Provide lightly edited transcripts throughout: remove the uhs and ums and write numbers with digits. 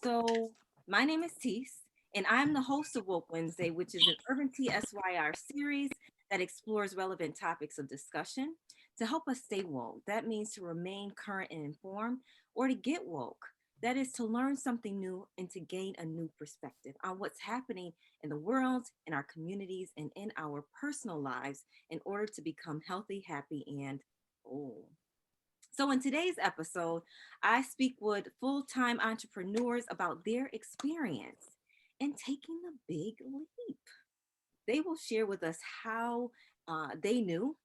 So, my name is Teese, and I'm the host of Woke Wednesday, which is an Urban TSYR series that explores relevant topics of discussion to help us stay woke. That means to remain current and informed, or to get woke. That is to learn something new and to gain a new perspective on what's happening in the world, in our communities, and in our personal lives in order to become healthy, happy, and whole. So, in today's episode, I speak with full time entrepreneurs about their experience in taking the big leap. They will share with us how they knew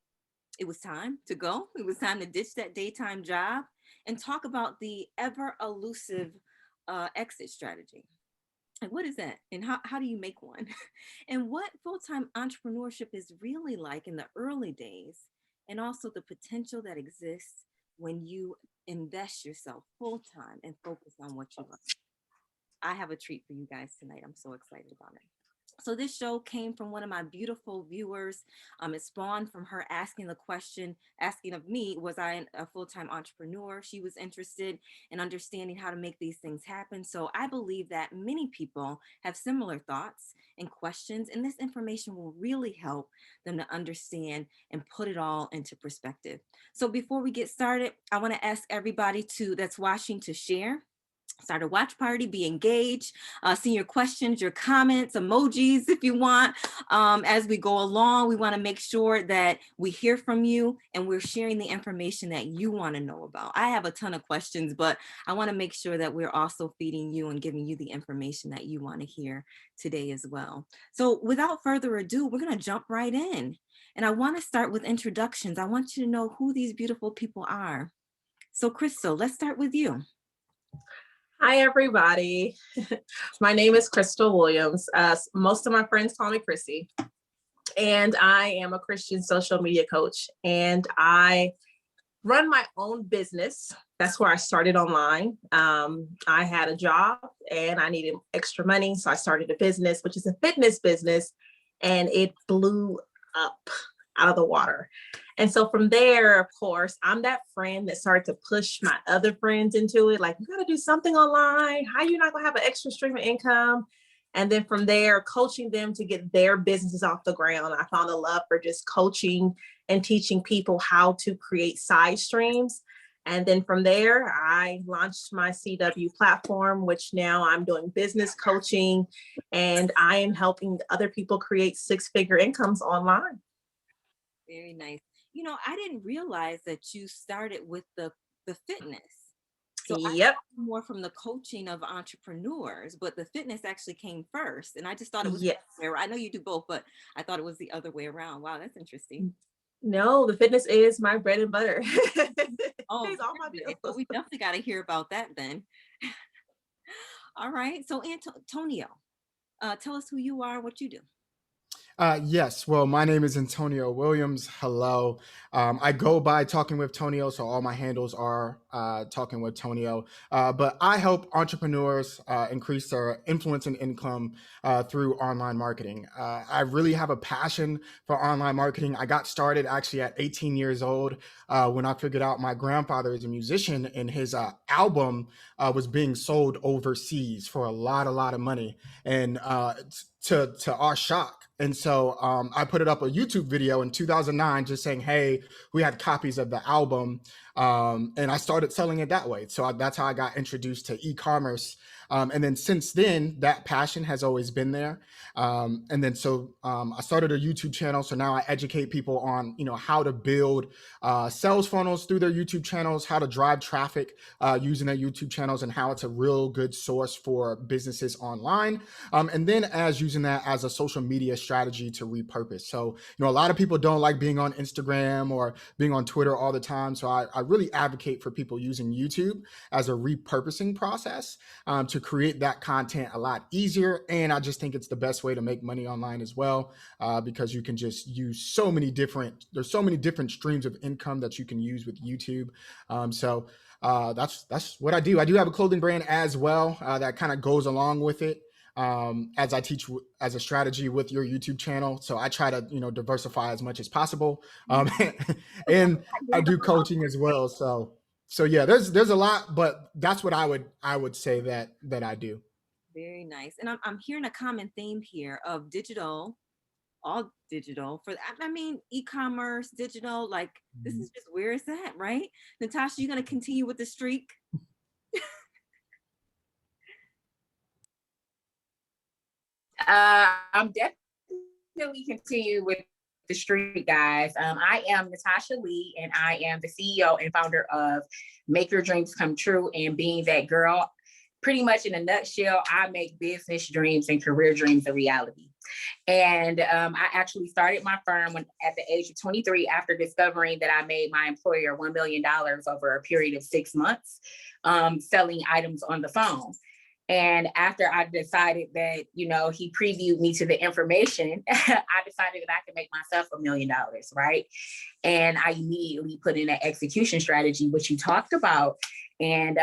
it was time to go, it was time to ditch that daytime job, and talk about the ever elusive exit strategy. Like, what is that? And how do you make one? And what full time entrepreneurship is really like in the early days, and also the potential that exists when you invest yourself full time and focus on what you love. I have a treat for you guys tonight. I'm so excited about it. So this show came from one of my beautiful viewers. It spawned from her asking the question, asking of me, was I a full-time entrepreneur? She was interested in understanding how to make these things happen. So I believe that many people have similar thoughts and questions, and this information will really help them to understand and put it all into perspective. So before we get started, I want to ask everybody that's watching to share. Start a watch party, be engaged, send your questions, your comments, emojis if you want. As we go along, we want to make sure that we hear from you and we're sharing the information that you want to know about. I have a ton of questions, but I want to make sure that we're also feeding you and giving you the information that you want to hear today as well. So without further ado, we're going to jump right in. And I want to start with introductions. I want you to know who these beautiful people are. So Crystal, let's start with you. Hi, everybody. My name is Crystal Williams. Most of my friends call me Chrissy, and I am a Christian social media coach, and I run my own business. That's where I started online. I had a job and I needed extra money, so I started a business, which is a fitness business, and it blew up out of the water. And so from there, of course, I'm that friend that started to push my other friends into it. Like, you got to do something online. How are you not going to have an extra stream of income? And then from there, coaching them to get their businesses off the ground. I found a love for just coaching and teaching people how to create side streams. And then from there, I launched my CW platform, which now I'm doing business coaching, and I am helping other people create six-figure incomes online. Very nice. You know, I didn't realize that you started with the fitness. So Yep. I more from the coaching of entrepreneurs, but the fitness actually came first. And I just thought it was Yes. I know you do both, but I thought it was the other way around. Wow, that's interesting. No, the fitness is my bread and butter. Oh, Pays all my bills. so we definitely got to hear about that then. All right. So Antonio, tell us who you are, what you do. Yes. Well, my name is Antonio Williams. Hello. I go by Talking with Tonio, so all my handles are Talking with Tonio. But I help entrepreneurs increase their influence and income through online marketing. I really have a passion for online marketing. I got started actually at 18 years old when I figured out my grandfather is a musician and his album was being sold overseas for a lot of money. And to our shock. And so I put it up a YouTube video in 2009 just saying, hey, we had copies of the album. And I started selling it that way. So that's how I got introduced to e-commerce. And then since then, that passion has always been there. And then so I started a YouTube channel. So now I educate people on, how to build sales funnels through their YouTube channels, how to drive traffic using their YouTube channels, and how it's a real good source for businesses online. And then as using that as a social media strategy to repurpose. So, a lot of people don't like being on Instagram or being on Twitter all the time. So I really advocate for people using YouTube as a repurposing process to create that content a lot easier. And I just think it's the best way to make money online as well, because you can just use there's so many different streams of income that you can use with YouTube. So that's what I do. I do have a clothing brand as well that kind of goes along with it. As I teach as a strategy with your YouTube channel. So I try to, diversify as much as possible. And I do coaching as well. So So yeah, there's a lot, but that's what I would say that I do. Very nice. And I'm hearing a common theme here of digital, all digital for, I mean, e-commerce, digital, like this is just where it's at, right? Natasha, you going to continue with the streak? I'm definitely continue with the street, guys. I am Natasha Lee, and I am the CEO and founder of Make Your Dreams Come True and Being That Girl. Pretty much in a nutshell, I make business dreams and career dreams a reality. And I actually started my firm at the age of 23 after discovering that I made my employer $1 million over a period of 6 months selling items on the phone. And after I decided that, he previewed me to the information, I decided that I could make myself $1 million, right? And I immediately put in an execution strategy, which you talked about. And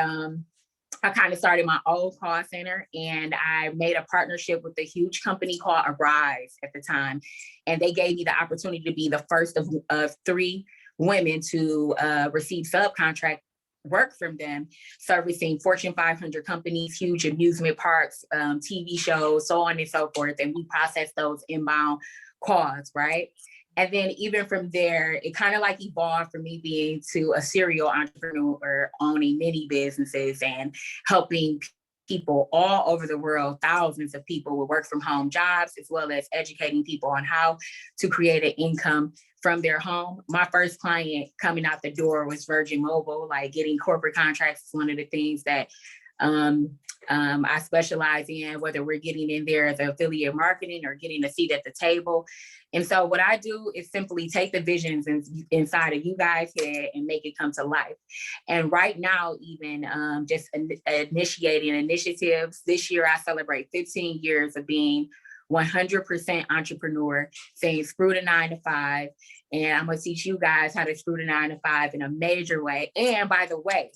I kind of started my own call center, and I made a partnership with a huge company called Arise at the time. And they gave me the opportunity to be the first of 3 women to receive subcontract work from them, servicing Fortune 500 companies, huge amusement parks, TV shows, so on and so forth. And we process those inbound calls, right? And then even from there, it kind of like evolved from me being to a serial entrepreneur, owning many businesses and helping people all over the world, thousands of people with work from home jobs, as well as educating people on how to create an income from their home. My first client coming out the door was Virgin Mobile. Like, getting corporate contracts is one of the things that I specialize in, whether we're getting in there as affiliate marketing or getting a seat at the table. And so what I do is simply take the visions inside of you guys' head and make it come to life. And right now, even just initiating initiatives. This year, I celebrate 15 years of being 100% entrepreneur, saying screw the 9 to 5. And I'm going to teach you guys how to screw the 9 to 5 in a major way. And by the way,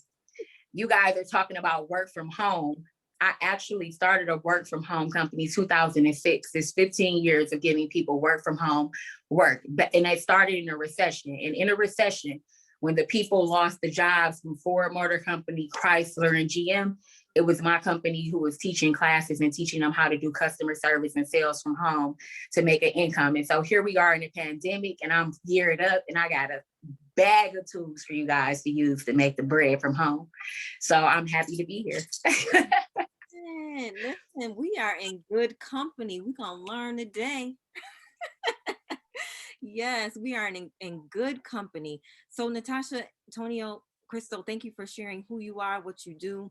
you guys are talking about work from home. I actually started a work from home company 2006. It's 15 years of giving people work from home work. And it started in a recession. And in a recession, when the people lost the jobs from Ford Motor Company, Chrysler, and GM, it was my company who was teaching classes and teaching them how to do customer service and sales from home to make an income. And so here we are in a pandemic, and I'm geared up, and I got a bag of tools for you guys to use to make the bread from home. So I'm happy to be here. Listen, we are in good company. We're going to learn today. Yes, we are in good company. So Natasha, Antonio, Crystal, thank you for sharing who you are, what you do.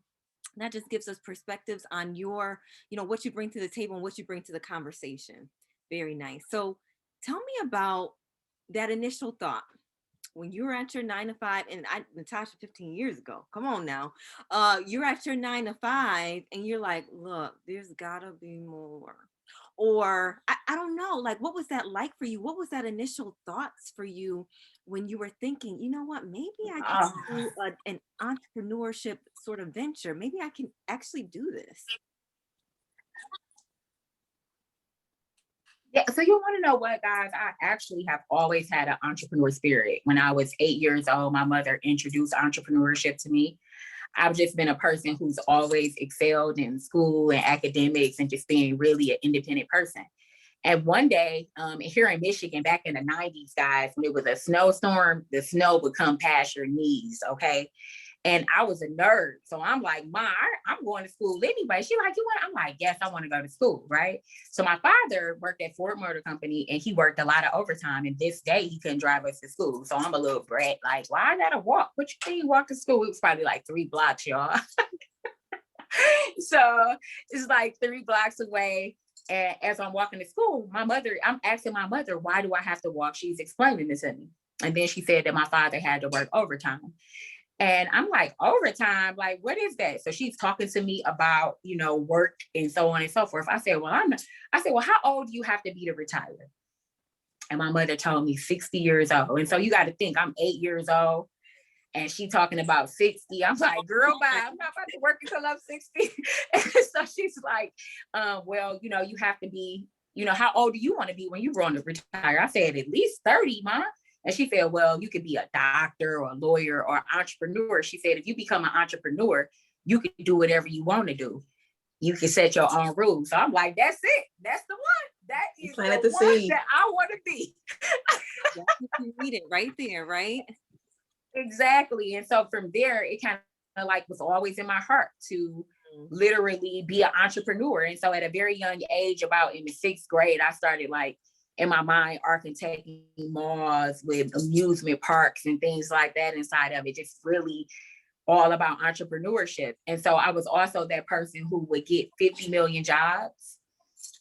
That just gives us perspectives on your, what you bring to the table and what you bring to the conversation. Very nice. So tell me about that initial thought when you were at your 9 to 5, and Natasha, 15 years ago, come on now, you're at your 9 to 5 and you're like, look, there's gotta be more. Or I don't know, like, what was that like for you? What was that initial thoughts for you when you were thinking, you know what, maybe I can do an entrepreneurship sort of venture. Maybe I can actually do this. Yeah, so you want to know what, guys? I actually have always had an entrepreneur spirit. When I was 8 years old, my mother introduced entrepreneurship to me. I've just been a person who's always excelled in school and academics and just being really an independent person. And one day, here in Michigan, back in the 90s, guys, when it was a snowstorm, the snow would come past your knees, okay? And I was a nerd. So I'm like, Ma, I'm going to school anyway. She like, you want? I'm like, yes, I want to go to school, right? So my father worked at Ford Motor Company, and he worked a lot of overtime. And this day, he couldn't drive us to school. So I'm a little brat, like, why I gotta walk? What you mean walk to school? It was probably like 3 blocks, y'all. So it's like 3 blocks away. And as I'm walking to school, I'm asking my mother, why do I have to walk? She's explaining this to me. And then she said that my father had to work overtime. And I'm like, overtime? Like, what is that? So she's talking to me about, work and so on and so forth. I said, well, how old do you have to be to retire? And my mother told me 60 years old. And so you got to think, I'm 8 years old and she talking about 60. I'm like, girl, bye. I'm not about to work until I'm 60. So she's like, well, you have to be, how old do you want to be when you want to retire? I said, at least 30, Mom. And she said, well, you could be a doctor or a lawyer or an entrepreneur. She said, if you become an entrepreneur, you can do whatever you want to do. You can set your own rules. So I'm like, that's it. That's the one. That is the one that I want to be. That's what you needed right there, right? Exactly. And so from there, it kind of like was always in my heart to literally be an entrepreneur. And so at a very young age, about in the 6th grade, I started like in my mind architecting malls with amusement parks and things like that inside of it, just really all about entrepreneurship. And so I was also that person who would get 50 million jobs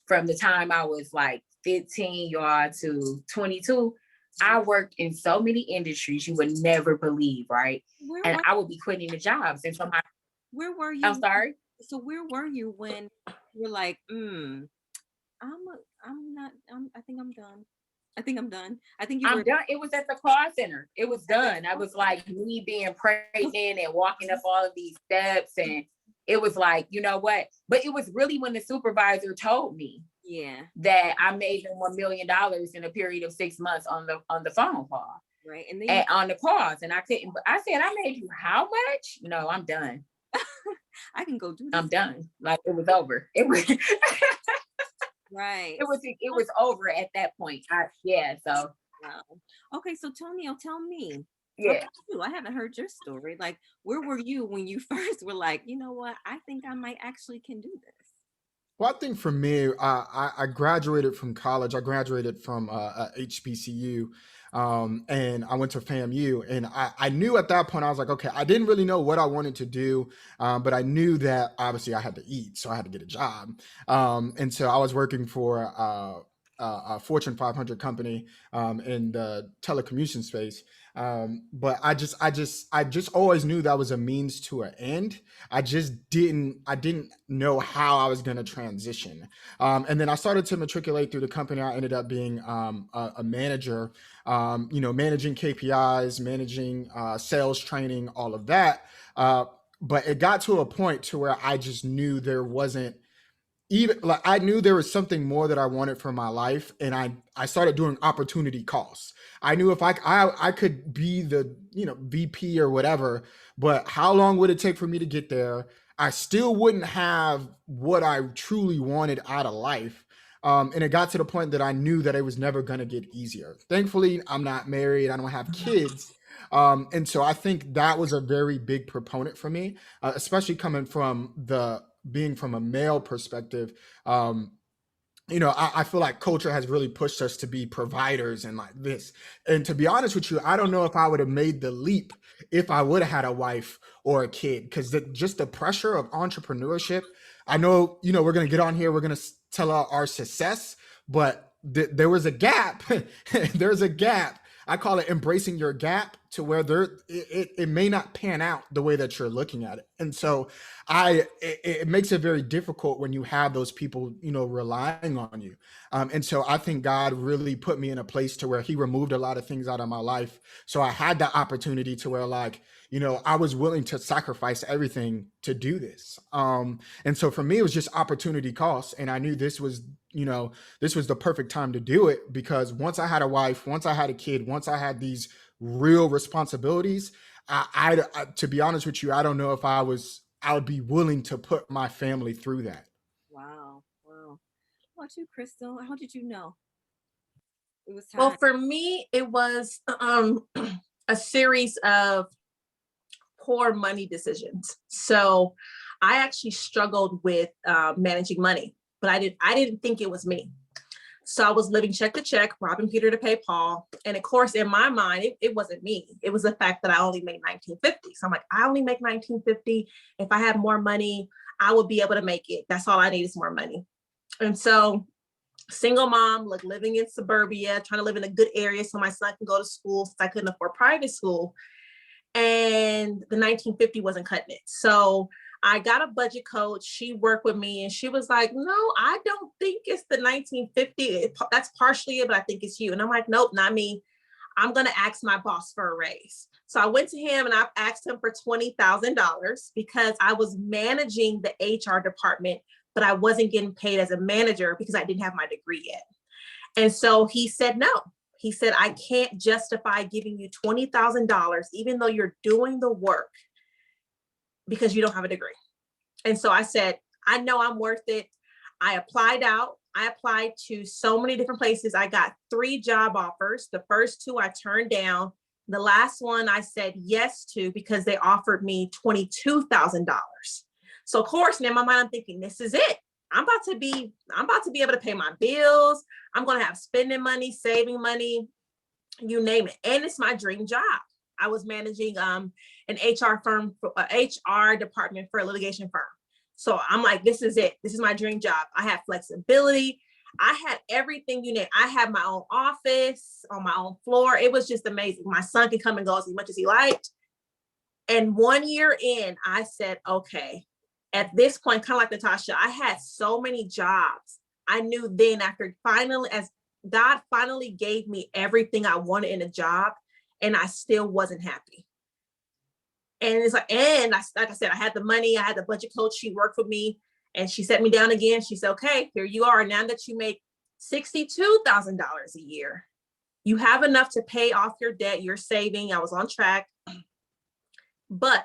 from the time I was like 15 y'all to 22. I worked in so many industries you would never believe, right? And I would be quitting the jobs. And so where were you? I'm sorry? So where were you when you're like, I think I'm done. I think I'm done. I think you were done. It was at the call center. It was done. I was like me being pregnant and walking up all of these steps. And it was like, you know what? But it was really when the supervisor told me that I made them $1 million in a period of 6 months on the phone call. Right. And then on the calls. And I couldn't, I said, I made you how much? No, I'm done. I can go do this. I'm done. Like it was over. It was right. It was over at that point. So wow. Okay, so Tonio, tell me. Yeah. I haven't heard your story. Like, where were you when you first were like, you know what? I think I might actually can do this. Well, I think for me, I graduated from college. I graduated from HBCU, and I went to FAMU. And I knew at that point, I was like, okay, I didn't really know what I wanted to do, but I knew that obviously I had to eat, so I had to get a job. And so I was working for a Fortune 500 company in the telecommunication space. But I just always knew that was a means to an end. I didn't know how I was going to transition. And then I started to matriculate through the company. I ended up being a manager, managing KPIs, managing sales training, all of that. But it got to a point to where I just knew there wasn't, even like I knew there was something more that I wanted for my life, and I started doing opportunity costs. I knew if I could be the VP or whatever, but how long would it take for me to get there? I still wouldn't have what I truly wanted out of life. And it got to the point that I knew that it was never going to get easier. Thankfully, I'm not married. I don't have kids. And so I think that was a very big proponent for me, especially coming from being from a male perspective. I feel like culture has really pushed us to be providers and like this. And to be honest with you, I don't know if I would have made the leap if I would have had a wife or a kid, because just the pressure of entrepreneurship. I know, we're going to get on here, we're going to tell our success, but there was a gap. There's a gap. I call it embracing your gap, to where it may not pan out the way that you're looking at it. And so it makes it very difficult when you have those people, relying on you. And so I think God really put me in a place to where he removed a lot of things out of my life. So I had the opportunity to where I was willing to sacrifice everything to do this. And so for me, it was just opportunity costs. And I knew this was the perfect time to do it, because once I had a wife, once I had a kid, once I had these real responsibilities, I to be honest with you, I don't know if I would be willing to put my family through that. Wow. How about you, Crystal? How did you know it was time? Well, for me, it was a series of poor money decisions. So I actually struggled with managing money, but I didn't think it was me. So I was living check to check, robbing Peter to pay Paul. And of course, in my mind, it wasn't me. It was the fact that I only made $19.50. So I'm like, I only make $19.50. If I had more money, I would be able to make it. That's all I need is more money. And so single mom, living in suburbia, trying to live in a good area so my son can go to school, since I couldn't afford private school. And the $19.50 wasn't cutting it. So I got a budget coach. She worked with me and she was like, no, I don't think it's the $19.50. That's partially it, but I think it's you. And I'm like, nope, not me. I'm going to ask my boss for a raise. So I went to him and I asked him for $20,000 because I was managing the HR department, but I wasn't getting paid as a manager because I didn't have my degree yet. And so he said no. He said, I can't justify giving you $20,000, even though you're doing the work, because you don't have a degree. And so I said, I know I'm worth it. I applied out. I applied to so many different places. I got 3 job offers. The first 2 I turned down. The last one I said yes to because they offered me $22,000. So of course, in my mind, I'm thinking, this is it. I'm about to be able to pay my bills. I'm going to have spending money, saving money, you name it. And it's my dream job. I was managing an HR firm, HR department for a litigation firm. So I'm like, this is it. This is my dream job. I have flexibility. I had everything you need. I had my own office on my own floor. It was just amazing. My son could come and go as much as he liked. And 1 year in, I said, okay, at this point, kind of like Natasha, I had so many jobs. I knew then as God finally gave me everything I wanted in a job, and I still wasn't happy. And it's like, like I said, I had the money, I had the budget coach, she worked with me, and she set me down again. She said, okay, here you are. Now that you make $62,000 a year, you have enough to pay off your debt, you're saving. I was on track, but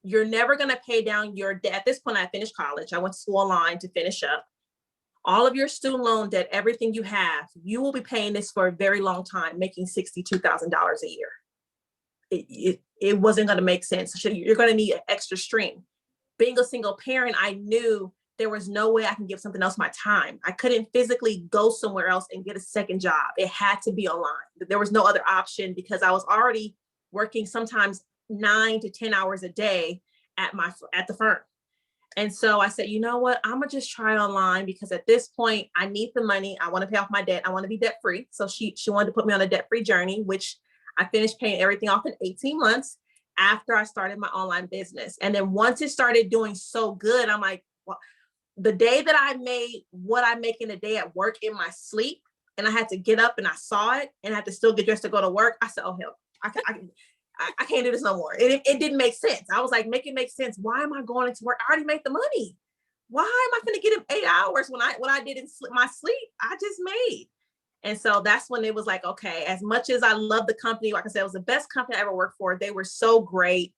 you're never going to pay down your debt. At this point, I finished college. I went to school online to finish up. All of your student loan debt, everything you have, you will be paying this for a very long time, making $62,000 a year. It wasn't going to make sense. So you're going to need an extra stream. Being a single parent, I knew there was no way I can give something else my time. I couldn't physically go somewhere else and get a second job. It had to be online. There was no other option because I was already working sometimes 9 to 10 hours a day at the firm. And so I said, you know what, I'm gonna just try it online because at this point I need the money. I want to pay off my debt. I want to be debt free. So she wanted to put me on a debt free journey, which I finished paying everything off in 18 months after I started my online business. And then once it started doing so good, I'm like, well, the day that I made what I make in a day at work in my sleep, and I had to get up and I saw it and I had to still get dressed to go to work, I said, oh hell, I can't do this no more. It didn't make sense. I was like, make it make sense. Why am I going into work? I already made the money. Why am I going to get him 8 hours when I did in my sleep? I just made. And so that's when it was like, okay, as much as I love the company, like I said, it was the best company I ever worked for. They were so great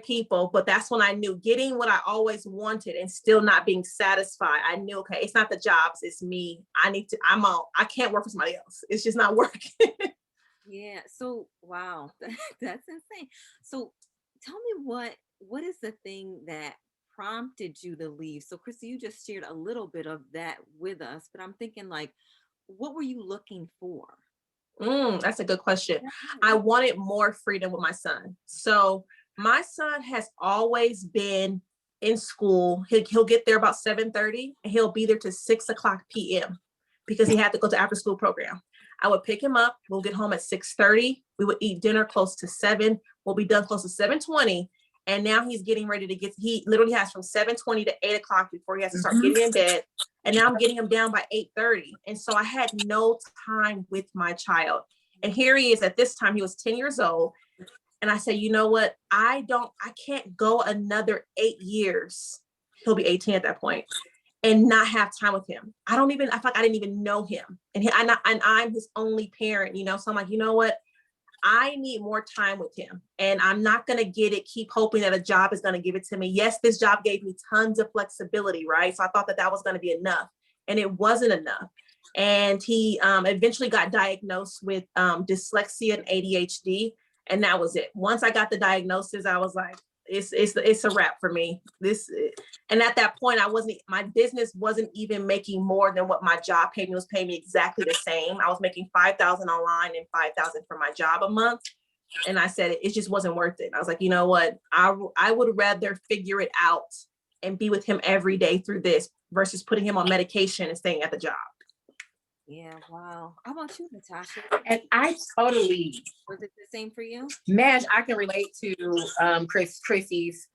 people. But that's when I knew getting what I always wanted and still not being satisfied. I knew, okay, it's not the jobs, it's me. I can't work for somebody else. It's just not working. Yeah. So, wow, that's insane. So tell me what is the thing that prompted you to leave? So Chrissy, you just shared a little bit of that with us, but I'm thinking like, what were you looking for? That's a good question. I wanted more freedom with my son. So my son has always been in school. He'll get there about 7:30 and he'll be there to 6:00 p.m. because he had to go to after school program. I would pick him up. We'll get home at 6:30. We would eat dinner close to 7. We'll be done close to 7:20. And now he's getting ready to he literally has from 7:20 to 8:00 before he has to start getting in bed. And now I'm getting him down by 8:30. And so I had no time with my child. And here he is at this time, he was 10 years old. And I said, you know what? I can't go another 8 years. He'll be 18 at that point and not have time with him. I feel like I didn't even know him. And I'm his only parent, So I'm like, you know what? I need more time with him and I'm not going to keep hoping that a job is going to give it to me. Yes, this job gave me tons of flexibility, right? So I thought that was going to be enough and it wasn't enough. And he eventually got diagnosed with dyslexia and ADHD. And that was it. Once I got the diagnosis, I was like, it's a wrap for me. And at that point, my business wasn't even making more than what my job paid me. It was paying me exactly the same. I was making $5,000 online and $5,000 for my job a month. And I said, it just wasn't worth it. I was like, you know what? I would rather figure it out and be with him every day through this versus putting him on medication and staying at the job. Yeah, wow. How about you, Natasha? And I totally, Was it the same for you? man, I can relate to Chrissy's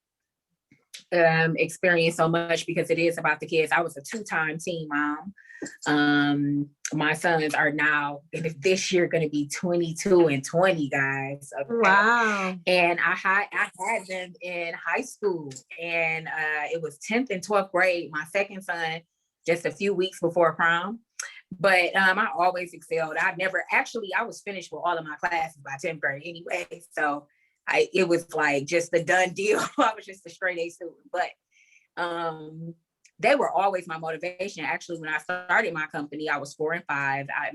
experience so much because it is about the kids. I was a 2-time teen mom. My sons are now, this year, going to be 22 and 20, guys. Okay? Wow. And I had them in high school, and it was 10th and 12th grade. My second son, just a few weeks before prom. But I always excelled. I was finished with all of my classes by 10th grade anyway. So it was like just a done deal. I was just a straight A student. But they were always my motivation. Actually, when I started my company, I was 4 and 5. I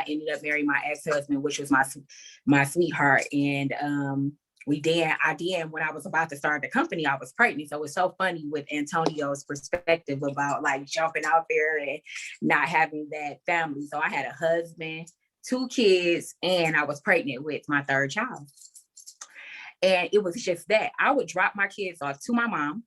ended up marrying my ex-husband, which was my sweetheart. And when I was about to start the company, I was pregnant. So it's so funny with Antonio's perspective about like jumping out there and not having that family. So I had a husband, 2 kids, and I was pregnant with my 3rd child. And it was just that I would drop my kids off to my mom.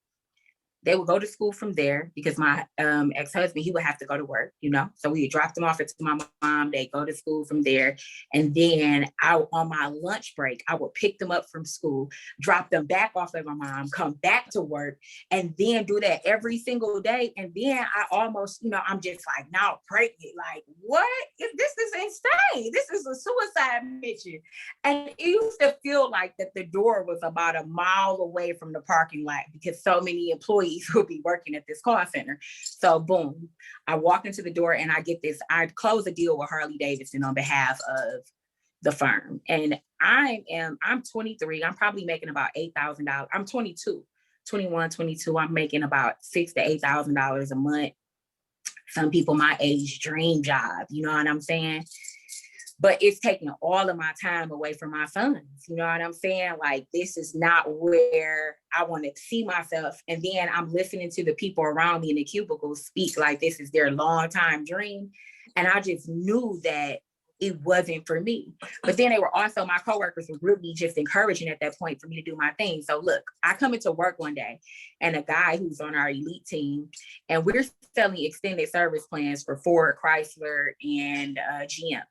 They would go to school from there because my ex-husband, he would have to go to work, So we dropped them off to my mom. They go to school from there. And then on my lunch break, I would pick them up from school, drop them back off at my mom, come back to work, and then do that every single day. And then I almost, I'm just like now pregnant. Like, what? This is insane. This is a suicide mission. And it used to feel like that the door was about a mile away from the parking lot because so many employees who be working at this call center. So boom, I walk into the door and I close a deal with Harley Davidson on behalf of the firm. And I'm 23. I'm probably making about $8,000. I'm 22, 21, 22. I'm making about $6,000 to $8,000 a month. Some people my age dream job, you know what I'm saying? But it's taking all of my time away from my sons. You know what I'm saying? Like, this is not where I want to see myself. And then I'm listening to the people around me in the cubicles speak like this is their long time dream. And I just knew that it wasn't for me. But then they were also, my coworkers were really just encouraging at that point for me to do my thing. So look, I come into work one day and a guy who's on our elite team, and we're selling extended service plans for Ford, Chrysler, and GM.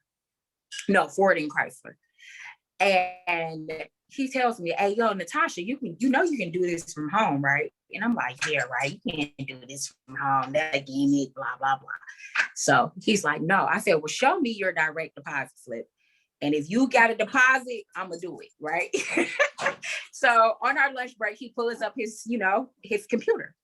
No, Ford and Chrysler. And he tells me, hey, yo, Natasha, you can do this from home, right? And I'm like, yeah, right. You can't do this from home. That gimmick, blah, blah, blah. So he's like, no. I said, well, show me your direct deposit slip. And if you got a deposit, I'm going to do it, right? So on our lunch break, he pulls up his computer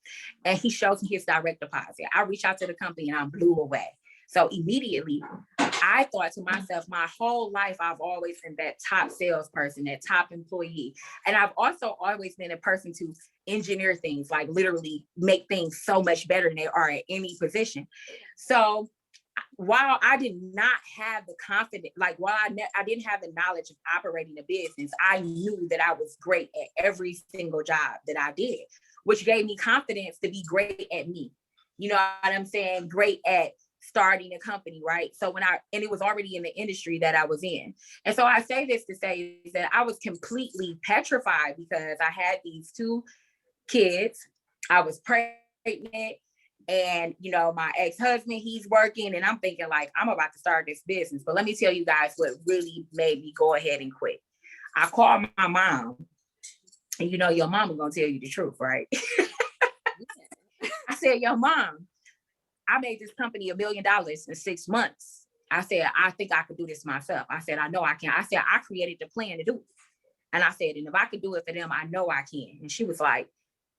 and he shows me his direct deposit. I reach out to the company and I'm blew away. So immediately, I thought to myself, my whole life, I've always been that top salesperson, that top employee. And I've also always been a person to engineer things, like literally make things so much better than they are at any position. So while I did not have the confidence, like while I didn't have the knowledge of operating a business, I knew that I was great at every single job that I did, which gave me confidence to be great at me. You know what I'm saying? Great at starting a company, right? So and it was already in the industry that I was in. And so I say this to say that I was completely petrified because I had these 2 kids. I was pregnant and, my ex-husband, he's working, and I'm thinking like, I'm about to start this business. But let me tell you guys what really made me go ahead and quit. I called my mom, and your mama gonna tell you the truth, right? I said, yo, mom, I made this company $1 million in 6 months. I said, I think I could do this myself. I said, I know I can. I said, I created the plan to do it. And I said, and if I could do it for them, I know I can. And she was like,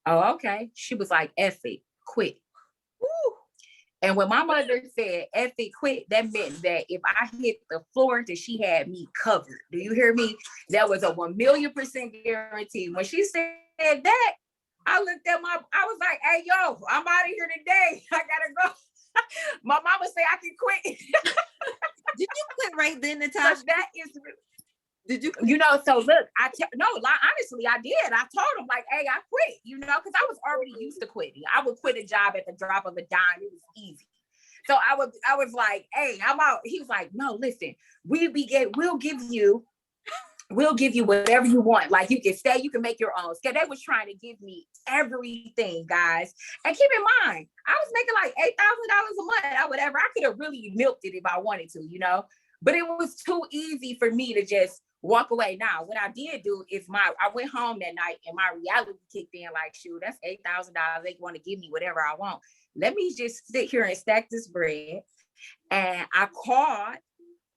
oh, okay. She was like, F it, quit. Woo. And when my mother said, F it, quit, that meant that if I hit the floor, that she had me covered. Do you hear me? That was a 1,000,000% guarantee. When she said that, I looked at I was like, hey, yo, I'm out of here today. I gotta go. My mama say I can quit. Did you quit right then, Natasha? So that is, did you? So look, honestly, I did. I told him like, hey, I quit, because I was already used to quitting. I would quit a job at the drop of a dime. It was easy. So I was like, hey, I'm out. He was like, no, listen, we'll give you whatever you want. Like, you can stay, you can make your own. So they was trying to give me everything, guys. And keep in mind, I was making like $8,000 a month or whatever. I could have really milked it if I wanted to, but it was too easy for me to just walk away. Now, what I did do is I went home that night and my reality kicked in like, shoot, that's $8,000. They want to give me whatever I want. Let me just sit here and stack this bread. And I called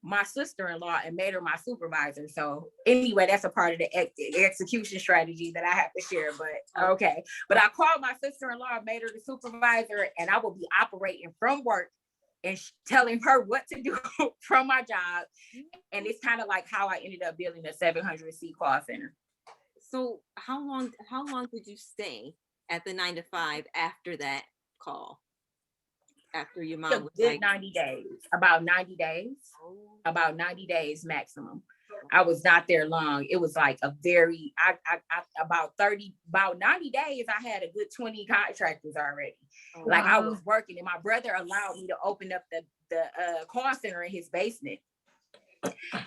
my sister-in-law and made her my supervisor. So anyway, that's a part of the execution strategy that I have to share, but okay. But I called my sister-in-law, made her the supervisor, and I will be operating from work and telling her what to do from my job. And it's kind of like how I ended up building a 700-seat call center. So how long did you stay at the 9 to 5 after that call? After your mom was Good like 90 days, about 90 days, oh, about 90 days maximum. I was not there long. It was like a very, about 90 days, I had a good 20 contractors already. oh, Like I wow. was working, and my brother allowed me to open up the call center in his basement.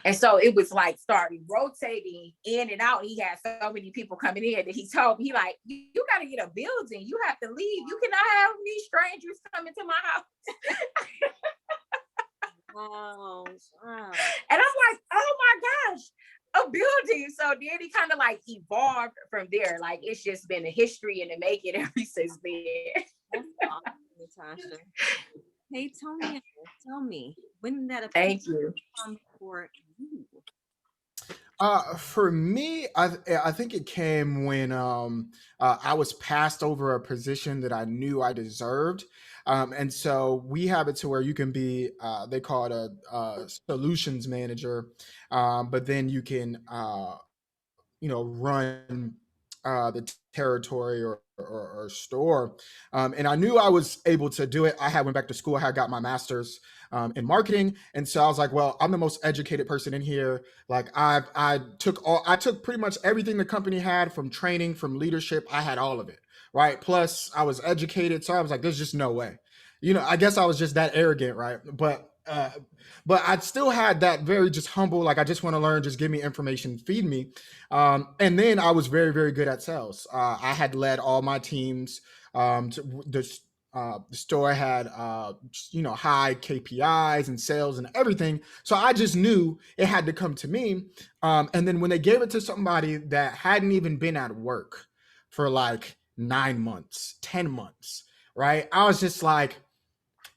And so it was like started rotating in and out. He had so many people coming in that he told me, he like, you got to get a building. You have to leave. You cannot have these strangers coming to my house. Wow. Wow. And I'm like, oh my gosh, a building. So then he kind of like evolved from there. Like it's just been a history in the making ever since then. That's awesome, Natasha. Hey, Tony, tell me, when did that Thank you. come for you? For me, I think it came when I was passed over a position that I knew I deserved. And so we have it to where you can be, they call it a solutions manager, but then you can, run the territory or store. And I knew I was able to do it. I had went back to school. I had got my master's in marketing, and so I was like, well, I'm the most educated person in here. Like I took pretty much everything the company had, from training, from leadership. I had all of it, right? Plus, I was educated, so I was like, there's just no way. I guess I was just that arrogant, right? But I still had that very just humble, like I just want to learn, just give me information, feed me. And then I was very, very good at sales. I had led all my teams. The store had, high KPIs and sales and everything. So I just knew it had to come to me. And then when they gave it to somebody that hadn't even been at work for like 9 months, 10 months, right? I was just like,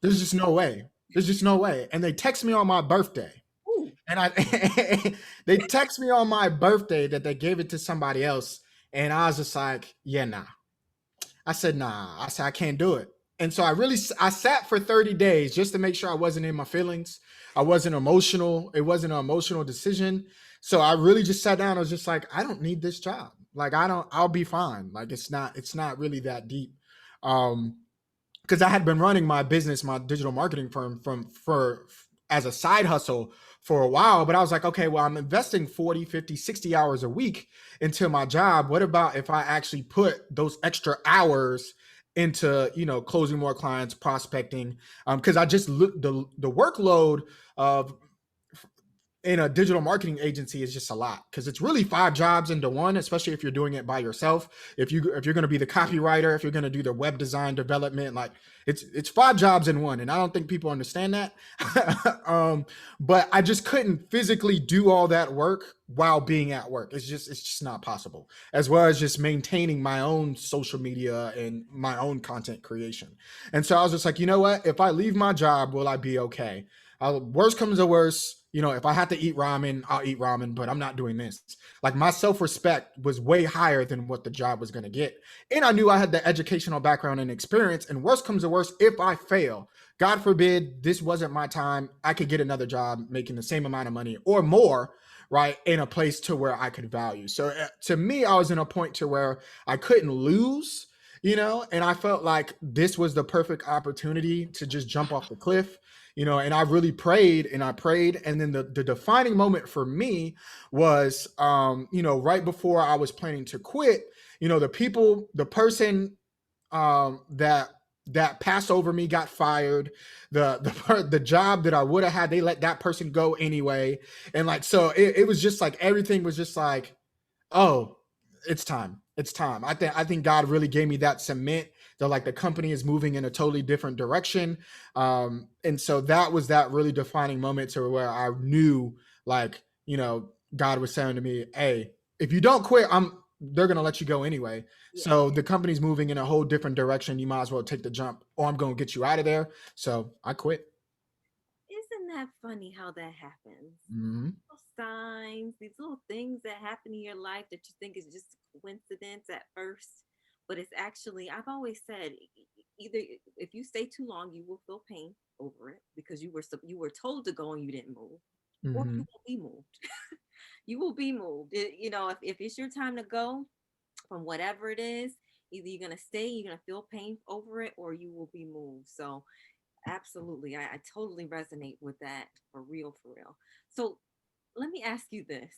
there's just no way. There's just no way. And they text me on my birthday. Ooh. And they text me on my birthday that they gave it to somebody else. And I was just like, yeah, nah. I said, nah. I said, I can't do it. And so I sat for 30 days just to make sure I wasn't in my feelings. I wasn't emotional. It wasn't an emotional decision. So I really just sat down. I was just like, I don't need this job. Like, I'll be fine. Like, it's not really that deep. Because I had been running my business, my digital marketing firm for as a side hustle for a while, but I was like, okay, well, I'm investing 40, 50, 60 hours a week into my job. What about if I actually put those extra hours into, closing more clients, prospecting? Because I just looked, the workload of in a digital marketing agency is just a lot, because it's really 5 jobs into one, especially if you're doing it by yourself. If you're going to be the copywriter, if you're going to do the web design development, like it's 5 jobs in one. And I don't think people understand that. But I just couldn't physically do all that work while being at work. It's just not possible, as well as just maintaining my own social media and my own content creation. And so I was just like, you know what, if I leave my job, will I be okay? Worst comes to worst, if I have to eat ramen, I'll eat ramen, but I'm not doing this. Like, my self-respect was way higher than what the job was going to get. And I knew I had the educational background and experience. And worst comes to worst, if I fail, God forbid, this wasn't my time, I could get another job making the same amount of money or more, right, in a place to where I could value. So to me, I was in a point to where I couldn't lose, and I felt like this was the perfect opportunity to just jump off the cliff. And I really prayed and I prayed. And then the defining moment for me was, right before I was planning to quit, the person that passed over me got fired. The job that I would have had, they let that person go anyway. And like, so it was just like, everything was just like, oh, it's time. It's time. I think God really gave me that cement that, like, the company is moving in a totally different direction. And so that was that really defining moment to where I knew, like, God was saying to me, hey, if you don't quit, they're going to let you go anyway. Yeah. So the company's moving in a whole different direction. You might as well take the jump, or I'm going to get you out of there. So I quit. Isn't that funny how that happens? Mm-hmm. Signs, these little things that happen in your life that you think is just coincidence at first, but it's actually, I've always said, either if you stay too long, you will feel pain over it because you were told to go and you didn't move, or Hmm. you will be moved. You will be moved. You know, if it's your time to go from whatever it is, either you're gonna stay, you're gonna feel pain over it, or you will be moved. So absolutely, I totally resonate with that for real, for real. So let me ask you this.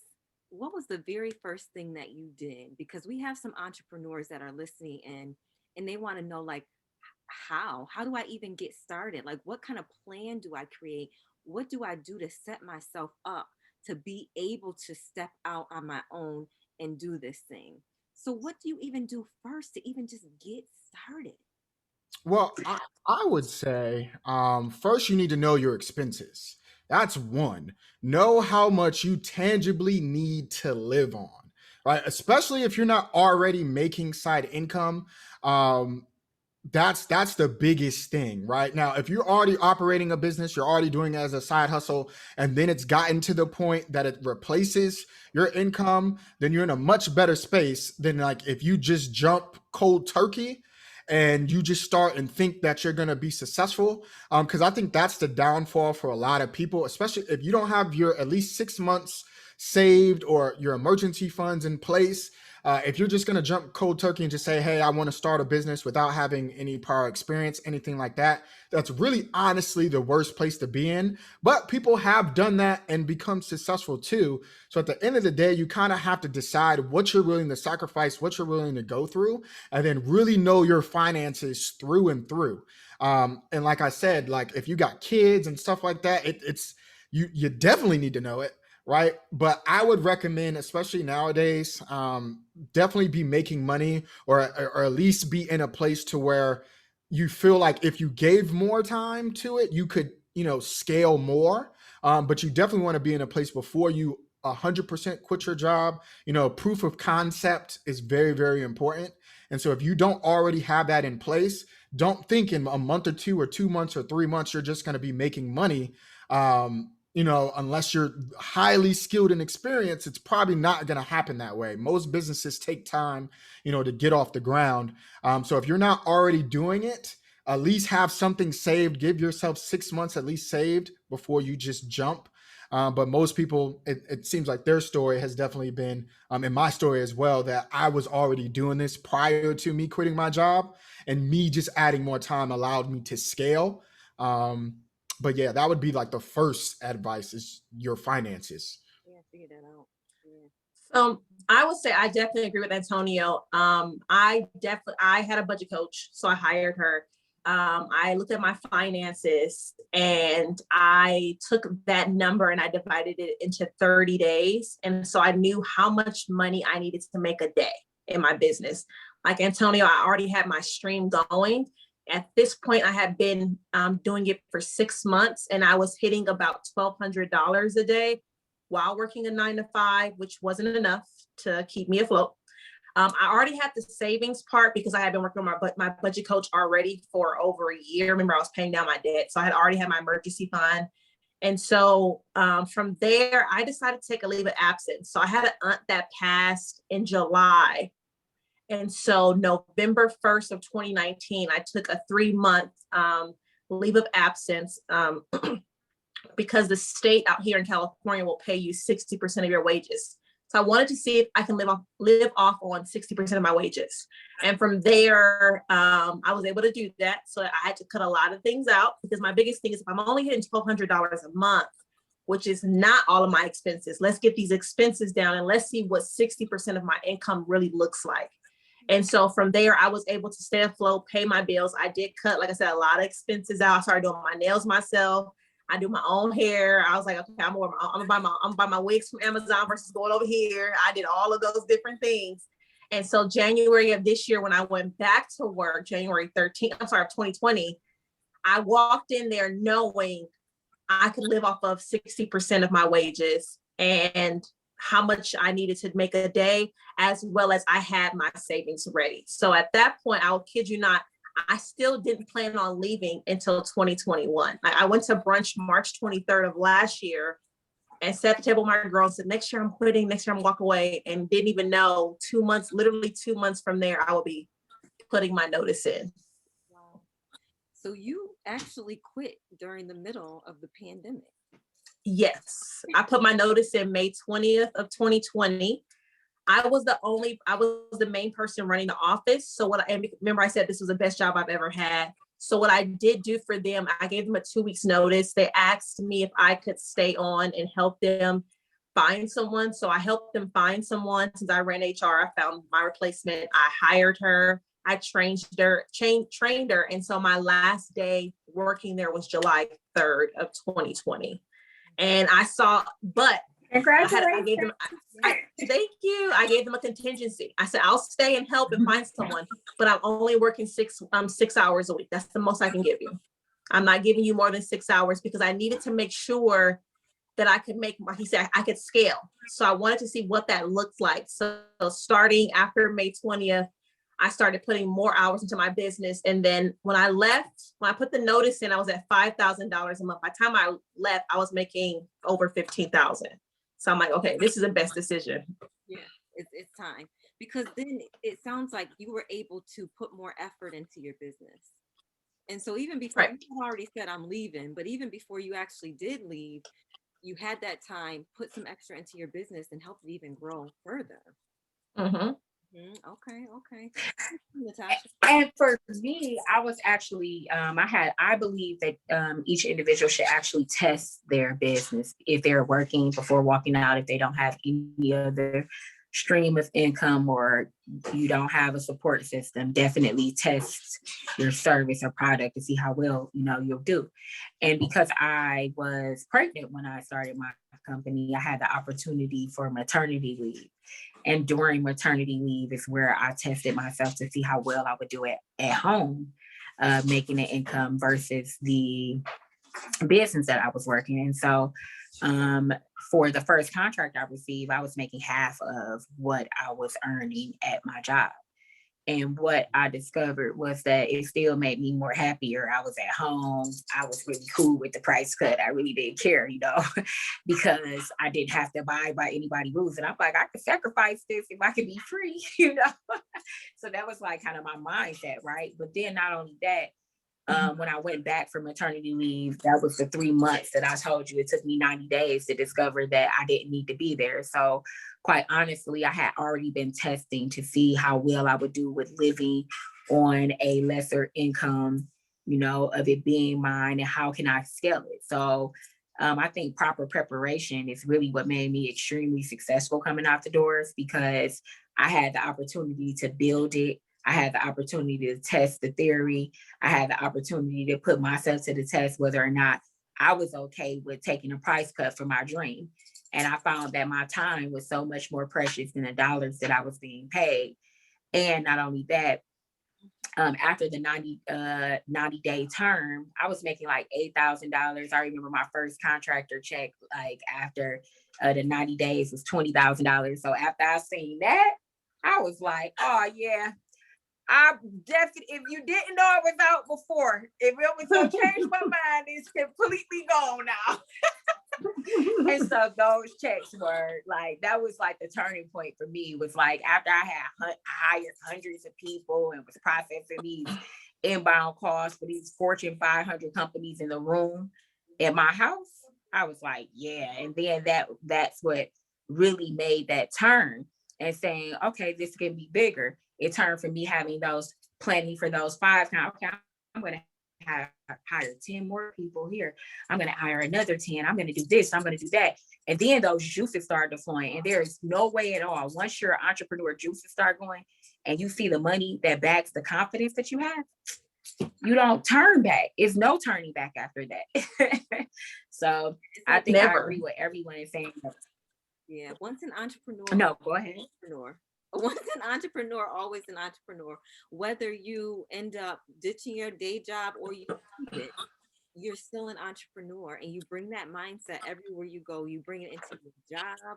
What was the very first thing that you did? Because we have some entrepreneurs that are listening in and they want to know, like, how do I even get started? Like, what kind of plan do I create? What do I do to set myself up to be able to step out on my own and do this thing? So what do you even do first to even just get started? Well, I would say first you need to know your expenses. That's one. Know how much you tangibly need to live on, right? Especially if you're not already making side income. Um, that's the biggest thing right now. If you're already operating a business, you're already doing it as a side hustle, and then it's gotten to the point that it replaces your income, then you're in a much better space than like if you just jump cold turkey and you just start and think that you're going to be successful. Because I think that's the downfall for a lot of people, especially if you don't have your at least 6 months saved or your emergency funds in place. If you're just going to jump cold turkey and just say, hey, I want to start a business without having any prior experience, anything like that, that's really honestly the worst place to be in. But people have done that and become successful too. So at the end of the day, you kind of have to decide what you're willing to sacrifice, what you're willing to go through, and then really know your finances through and through. And like I said, like if you got kids and stuff like that, it's you definitely need to know it, right? But I would recommend, especially nowadays, definitely be making money, or at least be in a place to where you feel like if you gave more time to it, you could, scale more. But you definitely want to be in a place before you 100% quit your job. Proof of concept is very, very important. And so if you don't already have that in place, don't think in a month or two or 2 months or 3 months, you're just going to be making money. Unless you're highly skilled and experienced, it's probably not going to happen that way. Most businesses take time, to get off the ground. So if you're not already doing it, at least have something saved. Give yourself 6 months at least saved before you just jump. But most people, it seems like their story has definitely been, and my story as well, that I was already doing this prior to me quitting my job, and me just adding more time allowed me to scale. But yeah, that would be like the first advice is your finances. Yeah, figure that out. Yeah. I would say I definitely agree with Antonio. I had a budget coach, so I hired her. I looked at my finances and I took that number and I divided it into 30 days. And so I knew how much money I needed to make a day in my business. Like Antonio, I already had my stream going. At this point, I had been doing it for 6 months and I was hitting about $1,200 a day while working a 9 to 5, which wasn't enough to keep me afloat. I already had the savings part because I had been working on my budget coach already for over a year. Remember, I was paying down my debt. So I had already had my emergency fund. And so from there, I decided to take a leave of absence. So I had an aunt that passed in July. And so November 1st of 2019, I took a 3-month leave of absence because the state out here in California will pay you 60% of your wages. So I wanted to see if I can live off on 60% of my wages. And from there, I was able to do that. So I had to cut a lot of things out because my biggest thing is if I'm only hitting $1,200 a month, which is not all of my expenses, let's get these expenses down and let's see what 60% of my income really looks like. And so from there, I was able to stay afloat, pay my bills. I did cut, like I said, a lot of expenses out. I started doing my nails myself. I do my own hair. I was like, okay, I'm gonna buy my wigs from Amazon versus going over here. I did all of those different things. And so January of this year, when I went back to work, January 13th, of 2020, I walked in there knowing I could live off of 60% of my wages and how much I needed to make a day, as well as I had my savings ready. So at that point, I'll kid you not, I still didn't plan on leaving until 2021. I went to brunch March 23rd of last year and sat at the table with my girl and said, next year I'm quitting, next year I'm walking away, and didn't even know literally 2 months from there, I will be putting my notice in. Wow. So you actually quit during the middle of the pandemic. Yes, I put my notice in May 20th of 2020. I was the main person running the office. So and remember I said this was the best job I've ever had. So what I did do for them, I gave them a 2 weeks notice. They asked me if I could stay on and help them find someone. So I helped them find someone. Since I ran HR, I found my replacement. I hired her. I trained her. And so my last day working there was July 3rd of 2020. And but Congratulations. I gave them, thank you. I gave them a contingency. I said, I'll stay and help and find someone, but I'm only working 6 hours a week. That's the most I can give you. I'm not giving you more than 6 hours because I needed to make sure that I could he said I could scale. So I wanted to see what that looks like. So starting after May 20th, I started putting more hours into my business. And then when I put the notice in, I was at $5,000 a month. By the time I left, I was making over $15,000. So I'm like, okay, this is the best decision. Yeah, it's time. Because then it sounds like you were able to put more effort into your business. And so even before you already said I'm leaving, but even before you actually did leave, you had that time, put some extra into your business and help it even grow further. Mm-hmm. Okay. Natasha. And for me, I was actually, I believe that each individual should actually test their business if they're working before walking out, if they don't have any other stream of income or you don't have a support system, definitely test your service or product to see how well, you'll do. And because I was pregnant when I started my company, I had the opportunity for maternity leave. And during maternity leave is where I tested myself to see how well I would do it at home, making an income versus the business that I was working in. So for the first contract I received, I was making half of what I was earning at my job. And what I discovered was that it still made me more happier. I was at home. I was really cool with the price cut. I really didn't care, because I didn't have to abide by anybody's rules. And I'm like, I could sacrifice this if I could be free, So that was like kind of my mindset, right? But then not only that, when I went back for maternity leave, that was the 3 months that I told you it took me 90 days to discover that I didn't need to be there. So quite honestly, I had already been testing to see how well I would do with living on a lesser income, of it being mine and how can I scale it. So I think proper preparation is really what made me extremely successful coming out the doors because I had the opportunity to build it. I had the opportunity to test the theory. I had the opportunity to put myself to the test whether or not I was okay with taking a price cut for my dream. And I found that my time was so much more precious than the dollars that I was being paid. And not only that, after the 90-day term, I was making like $8,000. I remember my first contractor check, like after the 90 days was $20,000. So after I seen that, I was like, oh yeah, I definitely, if you didn't know I was out before, if it was gonna change my mind, it's completely gone now. And so those checks were like, that was like the turning point for me, was like after I had hired hundreds of people and was processing these inbound calls for these Fortune 500 companies in the room at my house, I was like, yeah. And then that's what really made that turn and saying, okay, this can be bigger. It turned from me having those planning for those 5 kind of, okay, I'm going to hire 10 more people here. I'm going to hire another 10. I'm going to do this. I'm going to do that. And then those juices start to flow. And there is no way at all. Once your entrepreneur juices start going and you see the money that backs the confidence that you have, you don't turn back. It's no turning back after that. So I think I agree with everyone is saying. Yeah. Once an entrepreneur. No, go ahead. Once an entrepreneur, always an entrepreneur. Whether you end up ditching your day job or you keep it, you're still an entrepreneur, and you bring that mindset everywhere you go. You bring it into your job,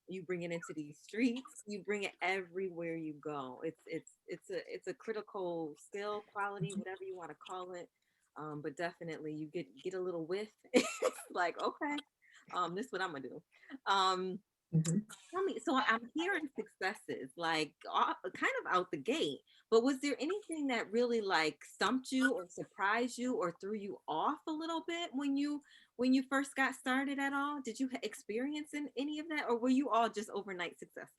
you bring it into these streets, you bring it everywhere you go. It's a critical skill, quality, whatever you want to call it. But definitely you get a little whiff. Like, okay, this is what I'm gonna do. Mhm. Tell me, so I'm hearing successes like kind of out the gate, but was there anything that really like stumped you or surprised you or threw you off a little bit when you first got started at all? Did you experience any of that, or were you all just overnight successes?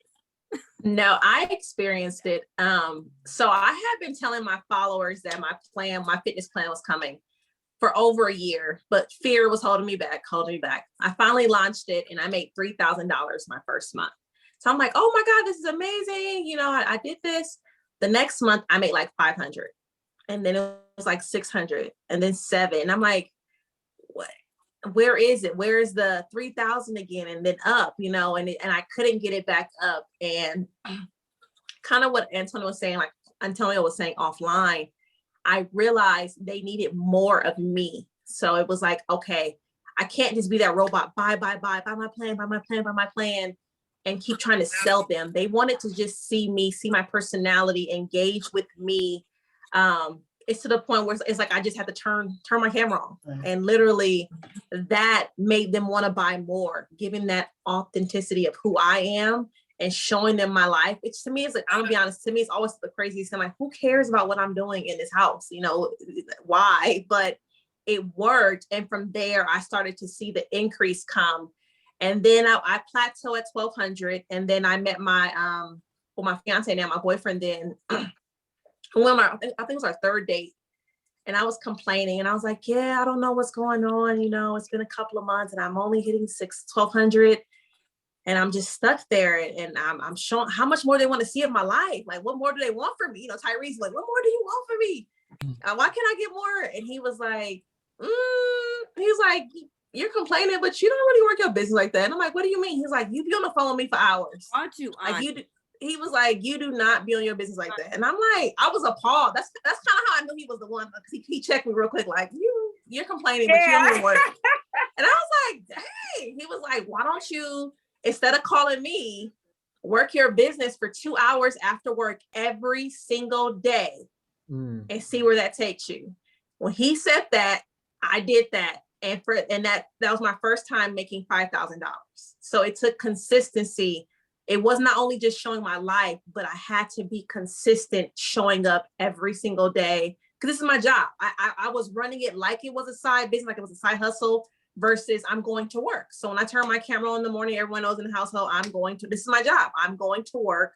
No, I experienced it. So I have been telling my followers that my fitness plan was coming for over a year, but fear was holding me back, holding me back. I finally launched it and I made $3,000 my first month. So I'm like, oh my God, this is amazing. You know, I did this. The next month I made like 500, and then it was like 600, and then 7. And I'm like, what? Where is it? Where is the 3,000 again? And then up, you know, and I couldn't get it back up. And kind of what Antonio was saying, like Antonio was saying offline, I realized they needed more of me. So it was like, okay, I can't just be that robot, buy my plan, buy my plan, buy my plan, and keep trying to sell them. They wanted to just see me, see my personality, engage with me. It's to the point where it's like I just had to turn my camera on. And literally that made them want to buy more, giving that authenticity of who I am and showing them my life. It's, to me, it's like, I'm gonna be honest, to me, it's always the craziest thing. Like, who cares about what I'm doing in this house? You know, why? But it worked. And from there, I started to see the increase come. And then I plateau at 1,200. And then I met my fiance now, my boyfriend then. I think it was our third date. And I was complaining and I was like, yeah, I don't know what's going on. You know, it's been a couple of months and I'm only hitting 1,200. And I'm just stuck there, and I'm showing how much more they want to see of my life. Like, what more do they want from me? You know, Tyree's like, what more do you want from me? Why can't I get more? And he was like, you're complaining, but you don't really work your business like that. And I'm like, what do you mean? He's like, you be on the phone with me for hours. Aren't you? Like he was like, you do not be on your business like that. And I'm like, I was appalled. That's kind of how I knew he was the one, because he checked me real quick, like, you're complaining, but you don't even work. And I was like, dang. He was like, why don't you, instead of calling me, work your business for 2 hours after work every single day and see where that takes you. When he said that, I did that. And that was my first time making $5,000. So it took consistency. It was not only just showing my life, but I had to be consistent, showing up every single day, because this is my job. I was running it like it was a side business, like it was a side hustle, versus I'm going to work. So when I turn my camera on in the morning, everyone knows in the household, this is my job. I'm going to work.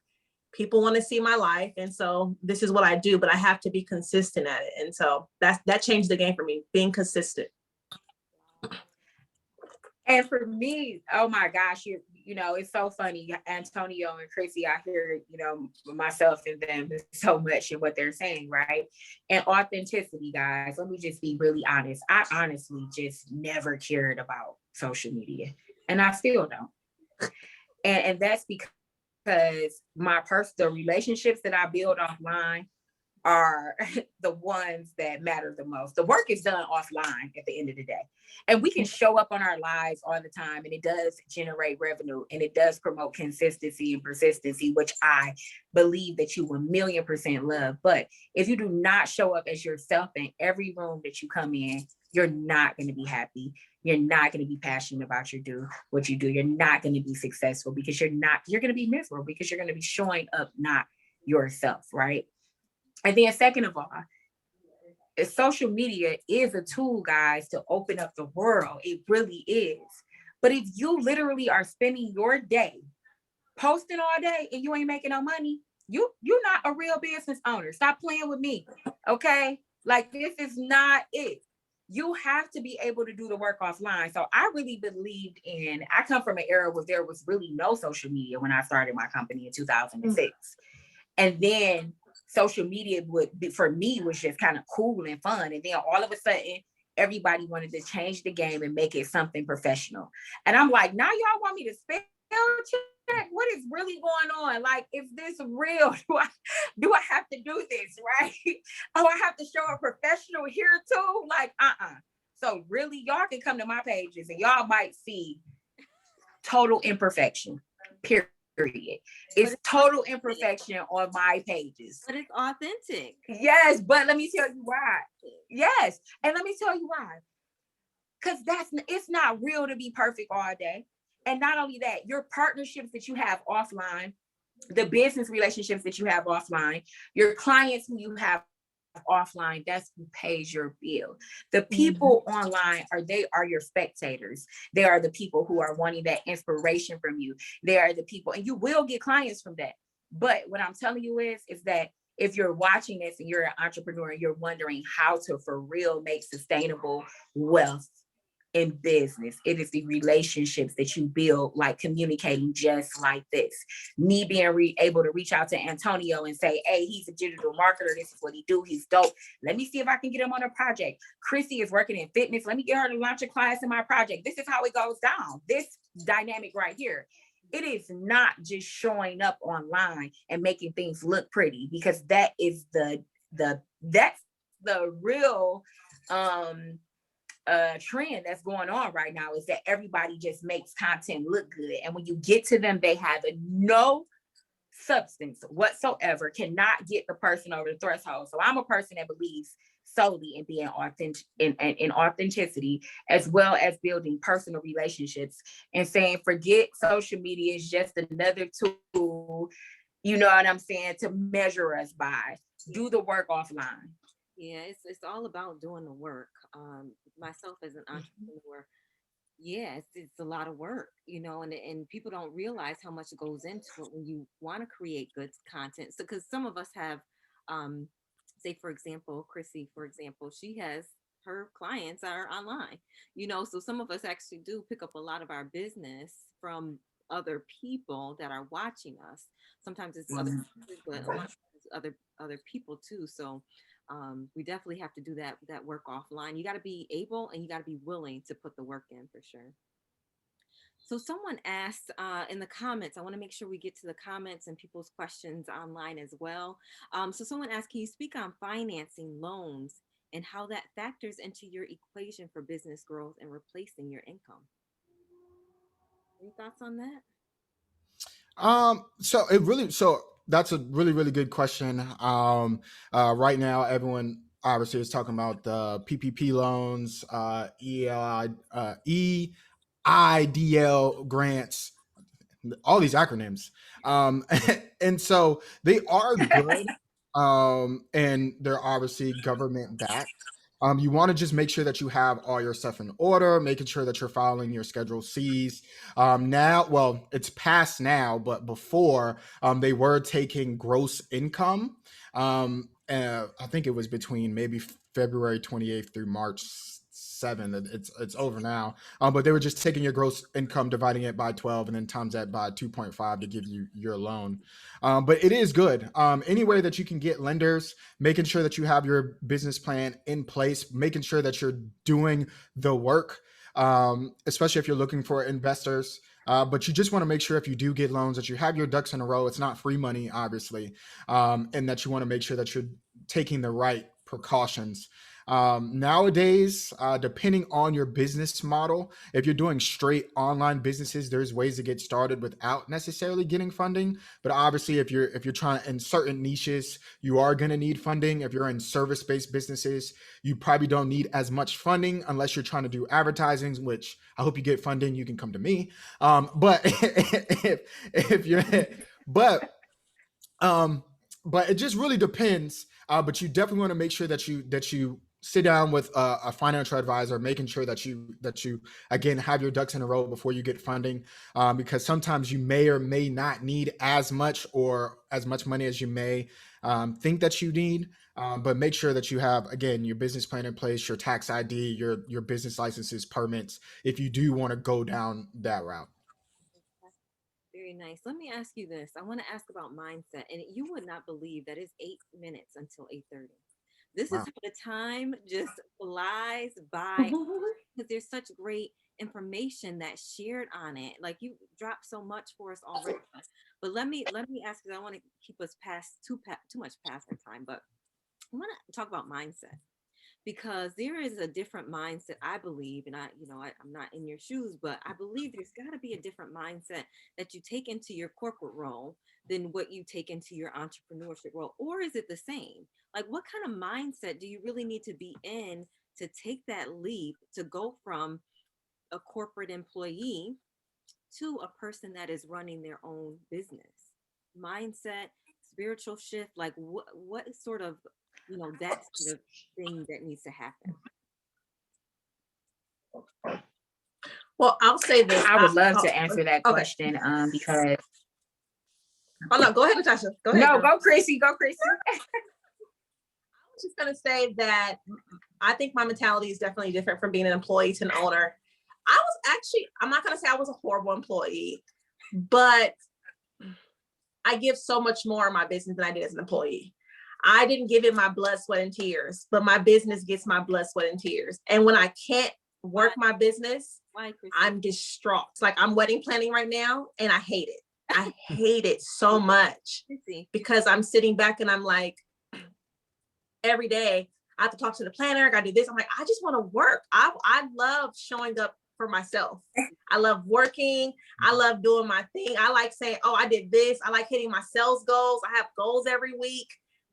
People want to see my life. And so this is what I do, but I have to be consistent at it. And so that changed the game for me, being consistent. And for me, oh my gosh, you know, it's so funny. Antonio and Chrissy, I hear, you know, myself and them so much in what they're saying, right? And authenticity, guys, let me just be really honest. I honestly just never cared about social media, and I still don't. And that's because the relationships that I build offline are the ones that matter the most. The work is done offline at the end of the day. And we can show up on our lives all the time, and it does generate revenue, and it does promote consistency and persistency, which I believe that you 1,000,000% love. But if you do not show up as yourself in every room that you come in, you're not going to be happy. You're not going to be passionate about what you do. You're not going to be successful, because you're going to be miserable, because you're going to be showing up not yourself, right? And then second of all, social media is a tool, guys, to open up the world. It really is. But if you literally are spending your day posting all day and you ain't making no money, you're not a real business owner. Stop playing with me, okay? Like, this is not it. You have to be able to do the work offline. So I really believed I come from an era where there was really no social media when I started my company in 2006. And then social media for me was just kind of cool and fun. And then all of a sudden, everybody wanted to change the game and make it something professional. And I'm like, now y'all want me to spell check? What is really going on? Like, is this real? Do I have to do this, right? Oh, I have to show a professional here too? Like, So really, y'all can come to my pages and y'all might see total imperfection, period. It's total imperfection on my pages. But it's authentic. Yes, but let me tell you why. Yes, and let me tell you why. Because it's not real to be perfect all day. And not only that, your partnerships that you have offline, the business relationships that you have offline, your clients who you have offline, that's who pays your bill. The people online are your spectators. They are the people who are wanting that inspiration from you. They are the people, and you will get clients from that. But what I'm telling you is that if you're watching this and you're an entrepreneur and you're wondering how to for real make sustainable wealth in business, it is the relationships that you build, like communicating just like this. Me being able to reach out to Antonio and say, hey, he's a digital marketer. This is what he do. He's dope. Let me see if I can get him on a project. Chrissy is working in fitness. Let me get her to launch a class in my project. This is how it goes down. This dynamic right here. It is not just showing up online and making things look pretty, because that is that's the real trend that's going on right now, is that everybody just makes content look good. And when you get to them, they have no substance whatsoever, cannot get the person over the threshold. So I'm a person that believes solely in being authentic, in authenticity, as well as building personal relationships, and saying, forget social media is just another tool, you know what I'm saying, to measure us by. Do the work offline. Yeah, it's all about doing the work. Myself as an entrepreneur, yeah, it's a lot of work, and people don't realize how much goes into it when you want to create good content. So, because some of us have, say, for example, Chrissy, for example, she has her clients are online, so some of us actually do pick up a lot of our business from other people that are watching us. Sometimes it's other, but a lot of times it's other people too. So we definitely have to do that work offline. You got to be able and you got to be willing to put the work in, for sure. So someone asked in the comments, I want to make sure we get to the comments and people's questions online as well. So someone asked, can you speak on financing loans and how that factors into your equation for business growth and replacing your income? Any thoughts on that? So that's a really, really good question. Right now, everyone obviously is talking about the PPP loans, EIDL grants, all these acronyms. And so they are good. And they're obviously government backed. You want to just make sure that you have all your stuff in order, making sure that you're following your Schedule Cs. Now, well, it's past now, but before they were taking gross income. I think it was between maybe February 28th through March 7th. It's over now. But they were just taking your gross income, dividing it by 12, and then times that by 2.5 to give you your loan. But it is good. Any way that you can get lenders, making sure that you have your business plan in place, making sure that you're doing the work, especially if you're looking for investors. But you just want to make sure if you do get loans that you have your ducks in a row. It's not free money, obviously, and that you want to make sure that you're taking the right precautions. Nowadays, depending on your business model, if you're doing straight online businesses, there's ways to get started without necessarily getting funding. But obviously, if you're trying in certain niches, you are going to need funding. If you're in service-based businesses, you probably don't need as much funding unless you're trying to do advertising, which I hope you get funding. You can come to me. But if you're, but but it just really depends. But you definitely want to make sure that you sit down with a financial advisor, making sure that you again have your ducks in a row before you get funding, because sometimes you may or may not need as much money as you may think that you need. But make sure that you have, again, your business plan in place, your tax ID, your business licenses, permits, if you do want to go down that route. Very nice. Let me ask you this. I want to ask about mindset, and you would not believe that it's 8 minutes until 8:30. This is Wow. how the time just flies by, because there's such great information that's shared on it. Like, you dropped so much for us already. But let me ask, because I want to keep us past too much past our time. But I want to talk about mindset, because there is a different mindset, I believe, and I'm not in your shoes, but I believe there's got to be a different mindset that you take into your corporate role than what you take into your entrepreneurship role. Or is it the same? Like, what kind of mindset do you really need to be in to take that leap to go from a corporate employee to a person that is running their own business? Mindset, spiritual shift, like what is sort of, that sort of thing that needs to happen? Well, I'll say this. I would love to answer that question because. Oh no, go ahead, Natasha. Go ahead. No, girl. go Chrissy. Go Chrissy. I was just gonna say that I think my mentality is definitely different from being an employee to an owner. I'm not gonna say I was a horrible employee, but I give so much more in my business than I did as an employee. I didn't give it my blood, sweat, and tears, but my business gets my blood, sweat, and tears. And when I can't work my business, I'm distraught. It's like I'm wedding planning right now, and I hate it. I hate it so much because I'm sitting back and I'm like, every day I have to talk to the planner. I got to do this. I'm like, I just want to work. I love showing up for myself. I love working. I love doing my thing. I like saying, oh, I did this. I like hitting my sales goals. I have goals every week.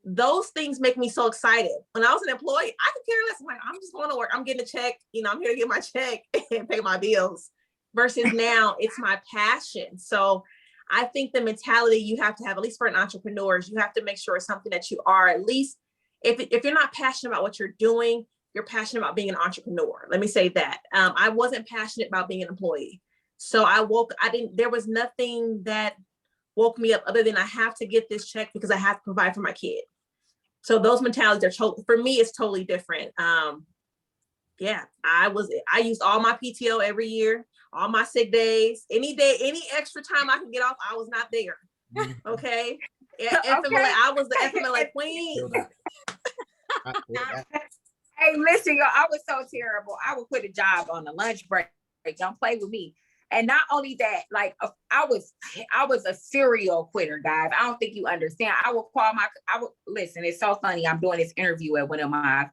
Those things make me so excited. When I was an employee, I could care less. I'm like, I'm just going to work. I'm getting a check. I'm here to get my check and pay my bills. Versus now, it's my passion. So I think the mentality you have to have, at least for an entrepreneur, is you have to make sure it's something that you are, at least if you're not passionate about what you're doing, you're passionate about being an entrepreneur. Let me say that. I wasn't passionate about being an employee. So there was nothing that woke me up other than I have to get this check because I have to provide for my kid. So those mentalities are for me, it's totally different. Yeah, I used all my PTO every year, all my sick days, any day, any extra time I could get off, I was not there. Okay. FMLA, I was the FMLA queen. Hey, listen, y'all, I was so terrible. I would put a job on a lunch break. Don't play with me. And not only that, like I was a serial quitter, guys. I don't think you understand. I would listen. It's so funny. I'm doing this interview at one of my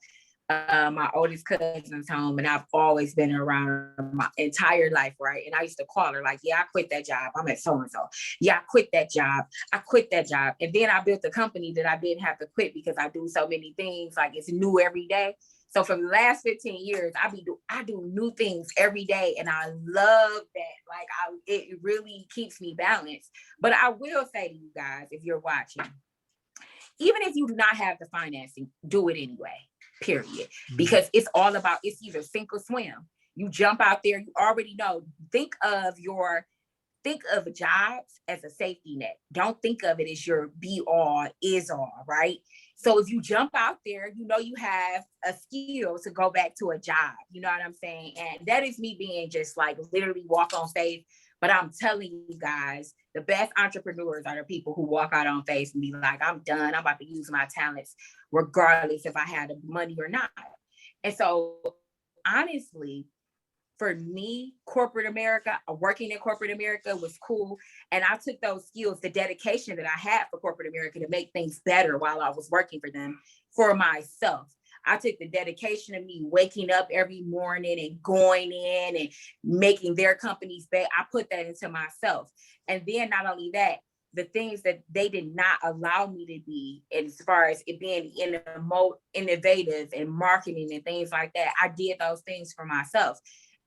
oldest cousin's home, and I've always been around my entire life, right? And I used to call her like, yeah, I quit that job. I'm at so-and-so. Yeah, I quit that job. And then I built a company that I didn't have to quit because I do so many things. Like it's new every day. So for the last 15 years, I do new things every day. And I love that. Like it really keeps me balanced. But I will say to you guys, if you're watching, even if you do not have the financing, do it anyway. Period. Because it's either sink or swim. You jump out there, you already know. Think of jobs as a safety net. Don't think of it as your be all is all, right? So if you jump out there, you have a skill to go back to a job. You know what I'm saying? And that is me being just like literally walk on faith. But I'm telling you guys, the best entrepreneurs are the people who walk out on faith and be like, I'm done. I'm about to use my talents, regardless if I had the money or not. And so honestly, for me, working in corporate America was cool. And I took those skills, the dedication that I had for corporate America to make things better while I was working for them for myself. I took the dedication of me waking up every morning and going in and making their companies better. I put that into myself. And then not only that, the things that they did not allow me to be, as far as it being innovative and marketing and things like that, I did those things for myself.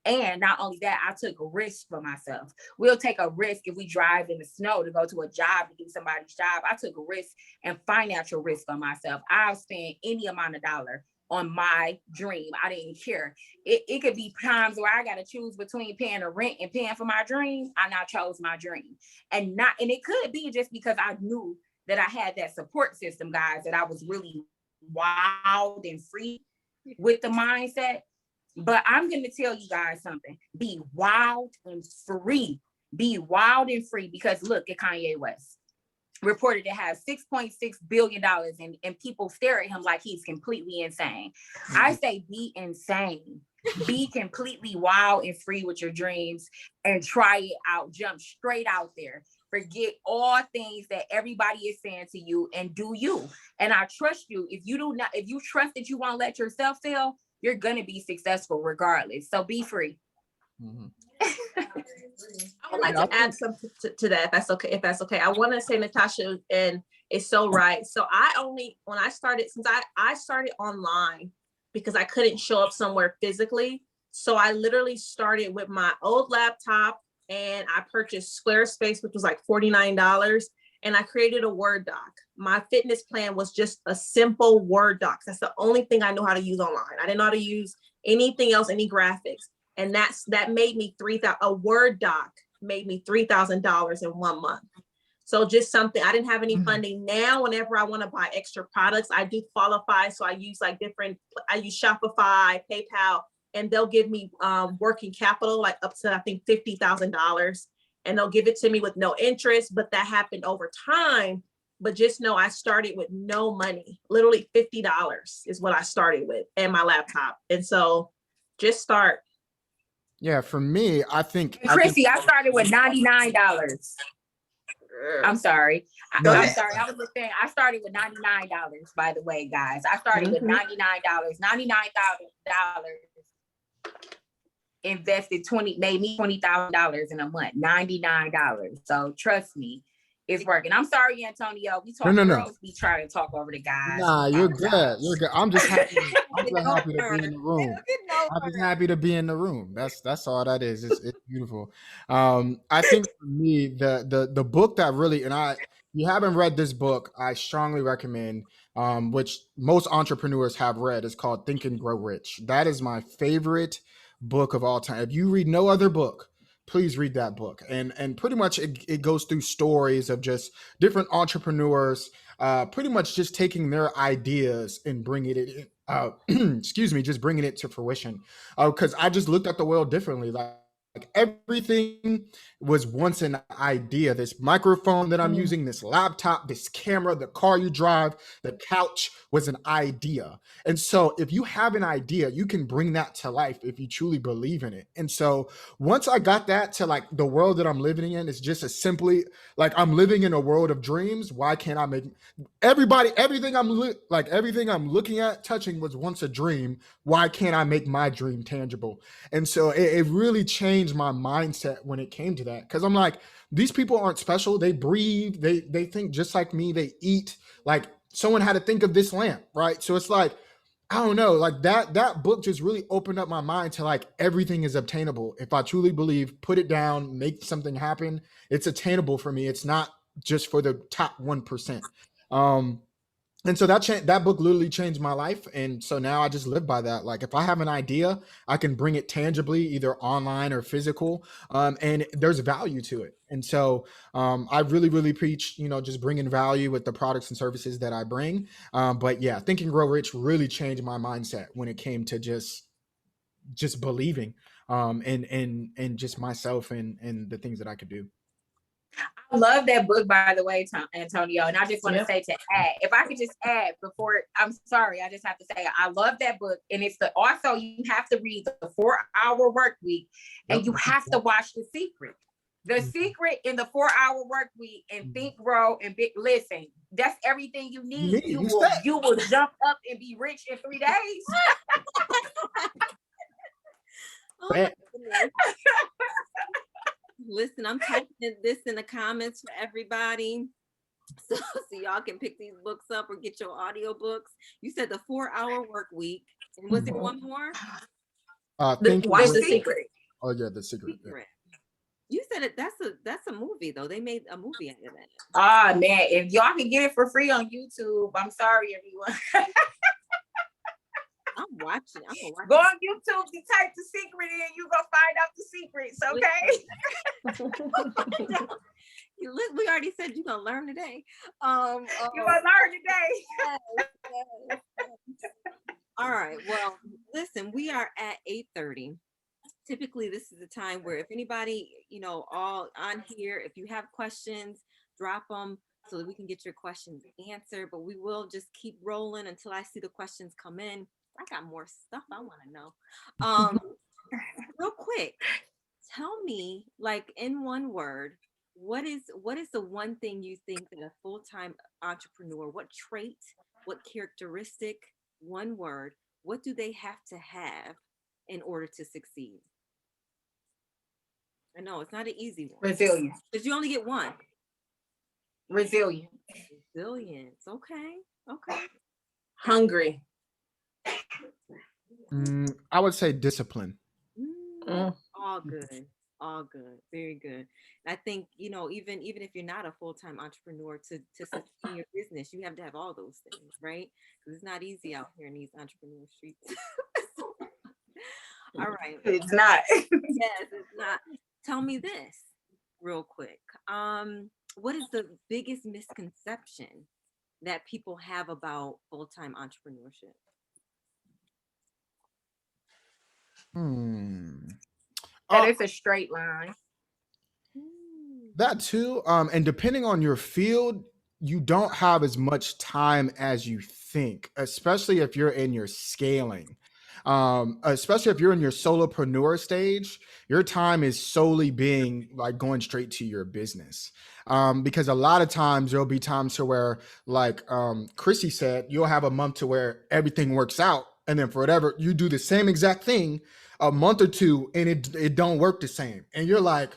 And not only that, I took a risk for myself. We'll take a risk if we drive in the snow to go to a job to do somebody's job. I took a risk and financial risk on myself. I'll spend any amount of dollar on my dream. I didn't care. It could be times where I got to choose between paying the rent and paying for my dream. I now chose my dream. And it could be just because I knew that I had that support system, guys, that I was really wild and free with the mindset. But I'm going to tell you guys something. Be wild and free. Be wild and free, because look at Kanye West. Reported to have $6.6 billion and people stare at him like he's completely insane. I say be insane. Be completely wild and free with your dreams and try it out. Jump straight out there. Forget all things that everybody is saying to you and do you. And I trust you. If you trust that you won't let yourself fail, you're going to be successful regardless. So be free. Mm-hmm. I would like to add something to that, if that's okay. I want to say, Natasha, and it's so right. So I started online because I couldn't show up somewhere physically. So I literally started with my old laptop, and I purchased Squarespace, which was like $49. And I created a Word doc. My fitness plan was just a simple Word doc. That's the only thing I know how to use online. I didn't know how to use anything else, any graphics. And that made me a Word doc made me $3,000 in 1 month. So just something, I didn't have any funding. Now, whenever I want to buy extra products, I do qualify. So I use I use Shopify, PayPal, and they'll give me working capital, like up to, I think, $50,000. And they'll give it to me with no interest, but that happened over time. But just know I started with no money, literally $50 is what I started with and my laptop. And so just start. Yeah, for me, I think Chrissy, I started with $99. I'm sorry. I'm sorry. I was just saying, I started with $99, by the way, guys. I started with $99, $99,000. Invested made me $20,000 in a month, $99. So trust me, it's working. I'm sorry, Antonio. We talk girls, we try to talk over the guys. Nah, you're good. You're good. I'm just happy. I'm just happy to be in the room. I'm just happy to be in the room. That's all that is. It's beautiful. I think for me, the book that really, if you haven't read this book, I strongly recommend, which most entrepreneurs have read, is called Think and Grow Rich. That is my favorite book of all time. If you read no other book, please read that book. And pretty much it goes through stories of just different entrepreneurs, pretty much just taking their ideas and bringing it just bringing it to fruition. Because I just looked at the world differently. Like everything was once an idea. This microphone that I'm using, this laptop, this camera, the car you drive, the couch was an idea. And so if you have an idea, you can bring that to life if you truly believe in it. And so once I got that to like the world that I'm living in, it's just as simply like I'm living in a world of dreams. Why can't I make everything I'm looking at, touching was once a dream. Why can't I make my dream tangible? And so it really changed my mindset when it came to that. Cause I'm like, these people aren't special. They breathe, they think just like me, they eat. Like someone had to think of this lamp, right? So it's like, I don't know, like that book just really opened up my mind to like everything is obtainable. If I truly believe, put it down, make something happen, it's attainable for me. It's not just for the top 1%. And so that book literally changed my life. And so now I just live by that. Like if I have an idea, I can bring it tangibly, either online or physical. And there's value to it. And so I really, really preach, just bringing value with the products and services that I bring. But yeah, Think and Grow Rich really changed my mindset when it came to just believing and just myself and the things that I could do. I love that book, by the way, Antonio. And I just want to say to add, if I could just add before, I'm sorry, I just have to say, I love that book. And it's also, you have to read the 4-Hour Work Week and you have to watch The Secret. The Secret in the 4-Hour Work Week and Think, Grow, and Listen, that's everything you need. You will jump up and be rich in 3 days. Oh, listen, I'm typing this in the comments for everybody. So y'all can pick these books up or get your audio books. You said the 4-Hour Work Week. And was it one more? Watch The Secret. Oh yeah, The Secret. Yeah. You said it. That's a movie though. They made a movie out of that. Ah man, if y'all can get it for free on YouTube, I'm sorry everyone. I'm watching. Go on YouTube, you type The Secret in, you go find out the secrets, okay? We already said you're gonna learn today. You're gonna learn today. Yes. All right. Well, listen, we are at 8:30. Typically, this is the time where if anybody, all on here, if you have questions, drop them so that we can get your questions answered. But we will just keep rolling until I see the questions come in. I got more stuff I want to know. Real quick, tell me, like in one word, what is the one thing you think that a full-time entrepreneur, what trait, what characteristic, one word, what do they have to have in order to succeed? I know it's not an easy one. Resilience. Because you only get one. Resilience. Okay. Hungry. I would say discipline. All good. All good, very good. And I think, even if you're not a full-time entrepreneur, to sustain your business, you have to have all those things, right? Because it's not easy out here in these entrepreneur streets. All right. It's not. Yes, it's not. Tell me this real quick. What is the biggest misconception that people have about full-time entrepreneurship? Hmm. That is a straight line. That too. And depending on your field, you don't have as much time as you think, especially if you're in your scaling. Especially if you're in your solopreneur stage, your time is solely being like going straight to your business. Because a lot of times there'll be times to where, like Chrissy said, you'll have a month to where everything works out, and then for whatever you do the same exact thing a month or two, and it don't work the same, and you're like,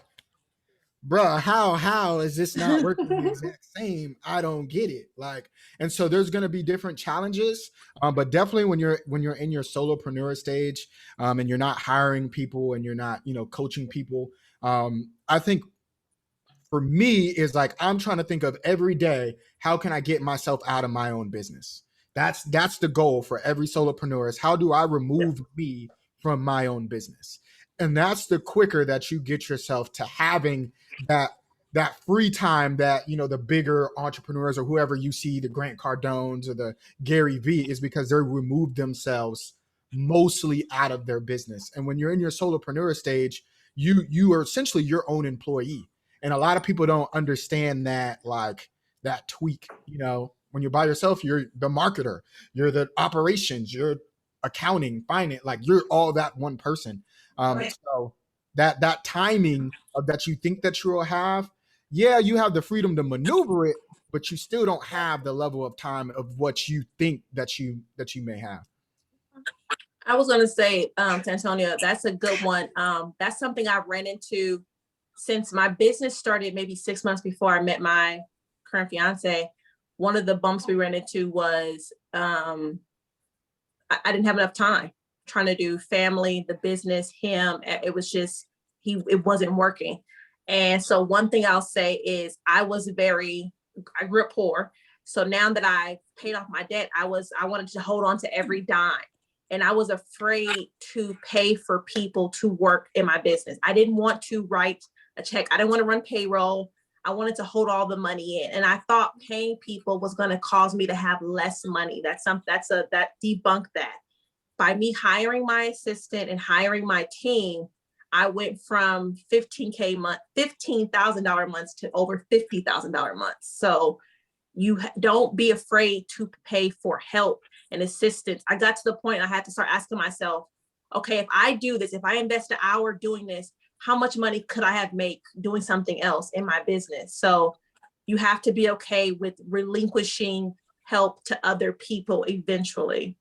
bruh, how is this not working the exact same? I don't get it. Like, and so there's going to be different challenges, but definitely when you're in your solopreneur stage, and you're not hiring people and you're not coaching people, I think for me is like I'm trying to think of every day, how can I get myself out of my own business? That's the goal for every solopreneur, is how do I remove me from my own business? And that's the quicker that you get yourself to having that free time that the bigger entrepreneurs or whoever you see, the Grant Cardones or the Gary V, is because they removed themselves mostly out of their business. And when you're in your solopreneur stage, you are essentially your own employee. And a lot of people don't understand that, like, that tweak. When you're by yourself, you're the marketer, you're the operations, you're accounting, finance, like you're all that one person. So that timing of that you think that you will have, yeah, you have the freedom to maneuver it, but you still don't have the level of time of what you think that you may have. I was going to say, to Antonio, that's a good one. That's something I've ran into since my business started maybe 6 months before I met my current fiance. One of the bumps we ran into was I didn't have enough time trying to do family, the business, him. It was just, it wasn't working. And so one thing I'll say is I grew up poor. So now that I paid off my debt, I wanted to hold on to every dime. And I was afraid to pay for people to work in my business. I didn't want to write a check. I didn't want to run payroll. I wanted to hold all the money in. And I thought paying people was going to cause me to have less money. That debunked that. By me hiring my assistant and hiring my team, I went from $15,000 months to over $50,000 months. So you don't be afraid to pay for help and assistance. I got to the point I had to start asking myself, okay, if I do this, if I invest an hour doing this, how much money could I have made doing something else in my business? So you have to be okay with relinquishing help to other people eventually.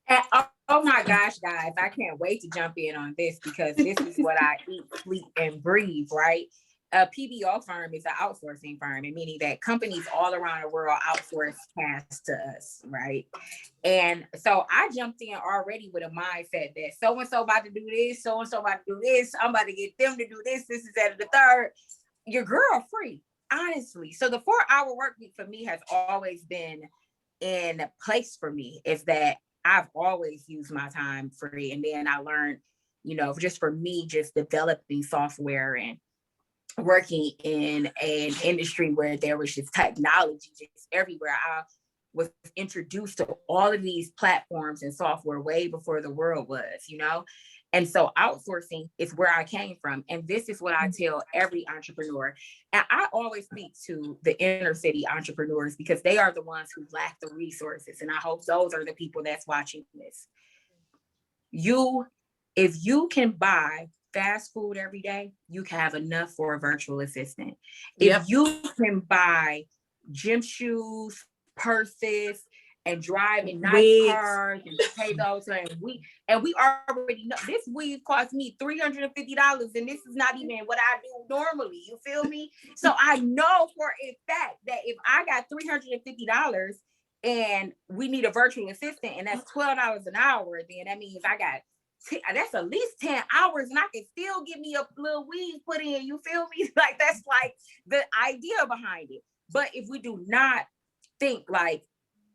And, oh my gosh, guys, I can't wait to jump in on this because this is what I eat, sleep, and breathe, right? A PBO firm is an outsourcing firm, and meaning that companies all around the world outsource tasks to us, right? And so I jumped in already with a mindset that so-and-so about to do this, so-and-so about to do this, I'm about to get them to do this, this is that, the third. Your girl free, honestly. So the 4-hour work week for me has always been in place for me, is that I've always used my time free. And then I learned, just for me, just developing software and working in an industry where there was just technology just everywhere. I was introduced to all of these platforms and software way before the world was, And so outsourcing is where I came from. And this is what I tell every entrepreneur. And I always speak to the inner city entrepreneurs because they are the ones who lack the resources. And I hope those are the people that's watching this. If you can buy fast food every day, you can have enough for a virtual assistant. If you can buy gym shoes, purses, and drive in nice cars and pay those, and we already know this weave cost me $350, and this is not even what I do normally. You feel me? So I know for a fact that if I got $350 and we need a virtual assistant, and that's $12 an hour, then that means I got that's at least 10 hours, and I can still get me a little weed put in. You feel me? Like, that's like the idea behind it. But if we do not think like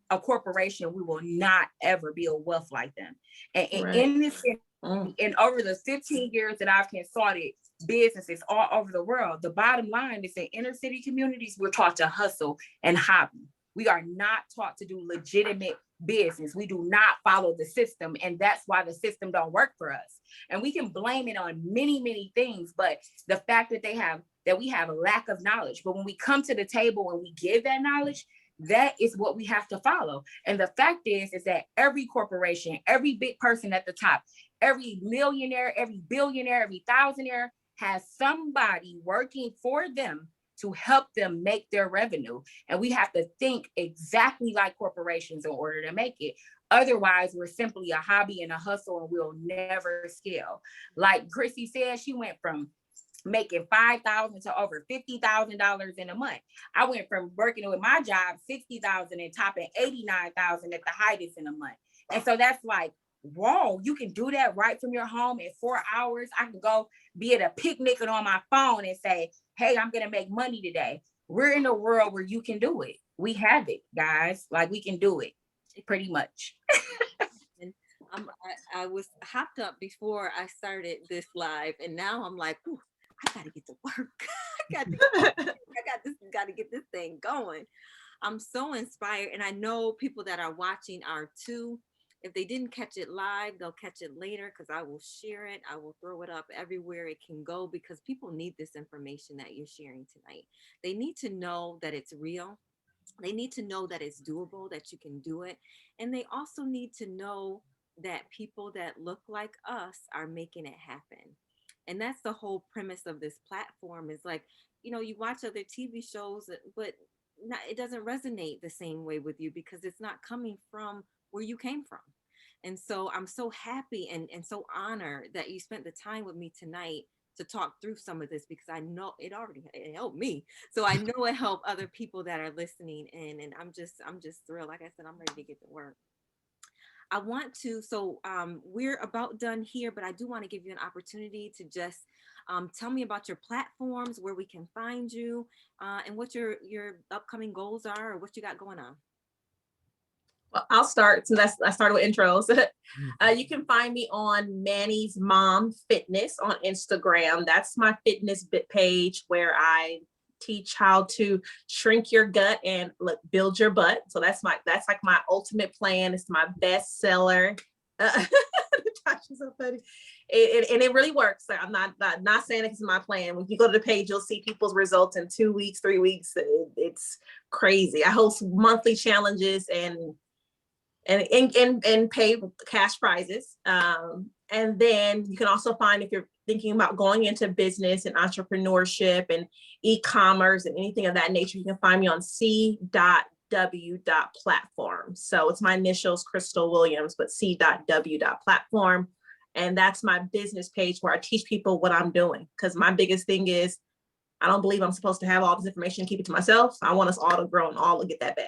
a corporation, we will not ever build wealth like them. And in this, and over the 15 years that I've consulted businesses all over the world, the bottom line is in inner city communities, we're taught to hustle and hobby. We are not taught to do legitimate business. We do not follow the system. And that's why the system don't work for us. And we can blame it on many, many things, but the fact that we have a lack of knowledge. But when we come to the table and we give that knowledge, that is what we have to follow. And the fact is that every corporation, every big person at the top, every millionaire, every billionaire, every thousandaire has somebody working for them to help them make their revenue. And we have to think exactly like corporations in order to make it. Otherwise, we're simply a hobby and a hustle, and we'll never scale. Like Chrissy said, she went from making $5,000 to over $50,000 in a month. I went from working with my job, $60,000 and topping $89,000 at the highest in a month. And so that's like, whoa, you can do that right from your home in 4 hours. I can go be at a picnic and on my phone and say, hey, I'm going to make money today. We're in a world where you can do it. We have it, guys. Like, we can do it pretty much. And I was hopped up before I started this live, and now I'm like, ooh, I got to get to work. I got to get this thing going. I'm so inspired, and I know people that are watching are too. If they didn't catch it live, they'll catch it later, because I will share it. I will throw it up everywhere it can go, because people need this information that you're sharing tonight. They need to know that it's real. They need to know that it's doable, that you can do it. And they also need to know that people that look like us are making it happen. And that's the whole premise of this platform, is like, you watch other TV shows, but it doesn't resonate the same way with you, because it's not coming from where you came from. And so I'm so happy and so honored that you spent the time with me tonight to talk through some of this, because I know it helped me. So I know it helped other people that are listening in, and I'm just thrilled. Like I said, I'm ready to get to work. I want to, we're about done here, but I do want to give you an opportunity to just tell me about your platforms, where we can find you, and what your upcoming goals are, or what you got going on. Well, I'll start since I started with intros. You can find me on Manny's Mom Fitness on Instagram. That's my fitness bit page where I teach how to shrink your gut and build your butt. So that's like my ultimate plan. It's my best seller. Natasha's so funny. And it really works. I'm not saying it's my plan. When you go to the page, you'll see people's results in 2 weeks, 3 weeks. It's crazy. I host monthly challenges and pay cash prizes. And then you can also find, if you're thinking about going into business and entrepreneurship and e-commerce and anything of that nature, you can find me on c.w.platform. So it's my initials, Crystal Williams, but c.w.platform. And that's my business page where I teach people what I'm doing. Because my biggest thing is, I don't believe I'm supposed to have all this information and keep it to myself. I want us all to grow and all to get that bag.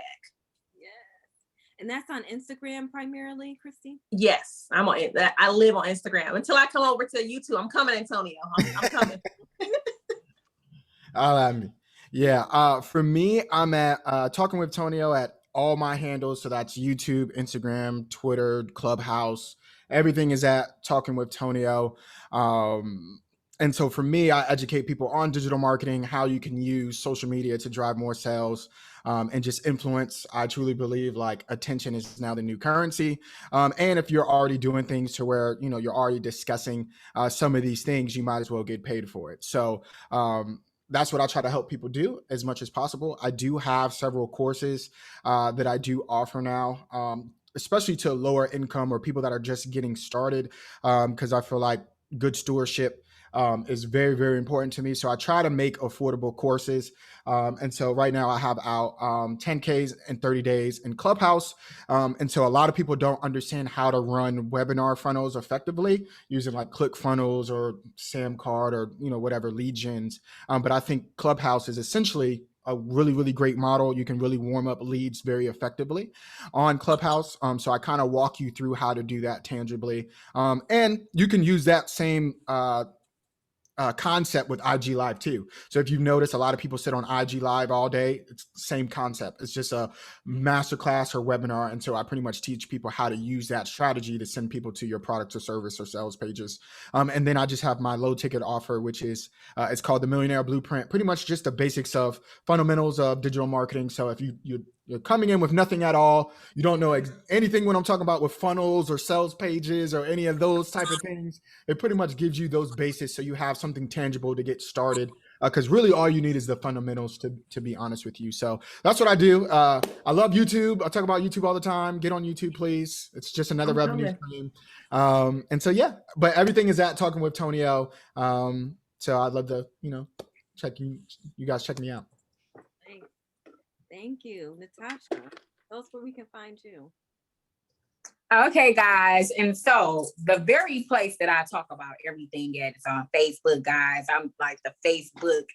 And that's on Instagram primarily, Christy? Yes, I'm on that. I live on Instagram until I come over to YouTube. I'm coming, Antonio. I'm coming. I'll have me. Yeah. For me, I'm at Talking with Tonio at all my handles. So that's YouTube, Instagram, Twitter, Clubhouse. Everything is at Talking with Tonio. And so for me, I educate people on digital marketing, how you can use social media to drive more sales, and just influence. I truly believe like attention is now the new currency. And if you're already doing things to where, you're already discussing some of these things, you might as well get paid for it. So that's what I try to help people do as much as possible. I do have several courses that I do offer now, especially to lower income or people that are just getting started, because I feel like good stewardship is very, very important to me. So I try to make affordable courses. And so right now I have out 10Ks in 30 days in Clubhouse. And so a lot of people don't understand how to run webinar funnels effectively using like ClickFunnels or Samcart or, whatever lead gens. But I think Clubhouse is essentially a really, really great model. You can really warm up leads very effectively on Clubhouse. So I kind of walk you through how to do that tangibly. And you can use that same concept with IG Live too. So if you've noticed, a lot of people sit on IG Live all day. It's the same concept. It's just a masterclass or webinar. And so I pretty much teach people how to use that strategy to send people to your product or service or sales pages. And then I just have my low ticket offer, which is, it's called the Millionaire Blueprint, pretty much just the basics of fundamentals of digital marketing. So if you're coming in with nothing at all, you don't know anything when I'm talking about with funnels or sales pages or any of those type of things, it pretty much gives you those bases so you have something tangible to get started. Because really all you need is the fundamentals, to be honest with you. So that's what I do. I love YouTube. I talk about YouTube all the time. Get on YouTube, please. It's just another revenue stream. And so, yeah, but everything is at Talking with Tonio. So I'd love to, check you guys check me out. Thank you, Natasha. Tell us where we can find you. Okay, guys. And so the very place that I talk about everything at is on Facebook, guys. I'm like the Facebook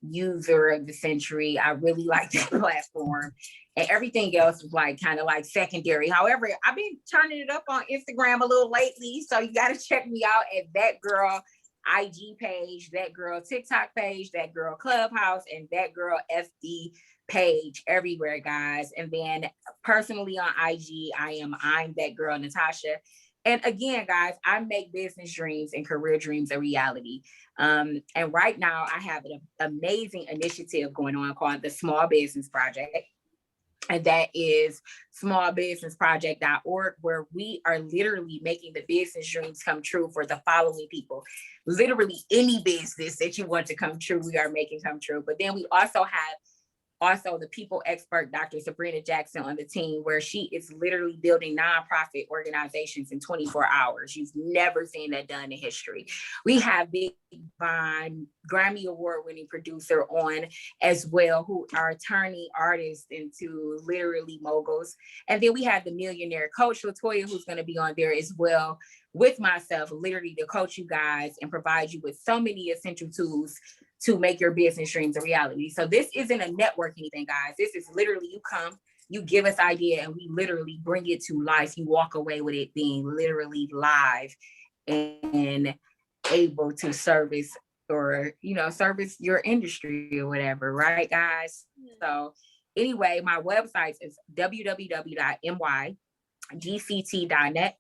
user of the century. I really like that platform. And everything else is like kind of like secondary. However, I've been turning it up on Instagram a little lately. So you got to check me out at That Girl IG page, That Girl TikTok page, That Girl Clubhouse, and That Girl FD page everywhere, guys. And then personally on IG, I'm That Girl Natasha. And again, guys, I make business dreams and career dreams a reality. And right now I have an amazing initiative going on called the Small Business Project. And that is smallbusinessproject.org, where we are literally making the business dreams come true for the following people. Literally any business that you want to come true, we are making come true. But then we also have the people expert, Dr. Sabrina Jackson, on the team, where she is literally building nonprofit organizations in 24 hours. You've never seen that done in history. We have Big Vine, Grammy Award-winning producer on as well, who are turning artists into literally moguls. And then we have the millionaire coach, Latoya, who's going to be on there as well with myself, literally to coach you guys and provide you with so many essential tools to make your business dreams a reality. So this isn't a networking thing, guys. This is literally you come, you give us idea, and we literally bring it to life. You walk away with it being literally live and able to service or, service your industry or whatever, right, guys? So anyway, my website is www.mygct.net.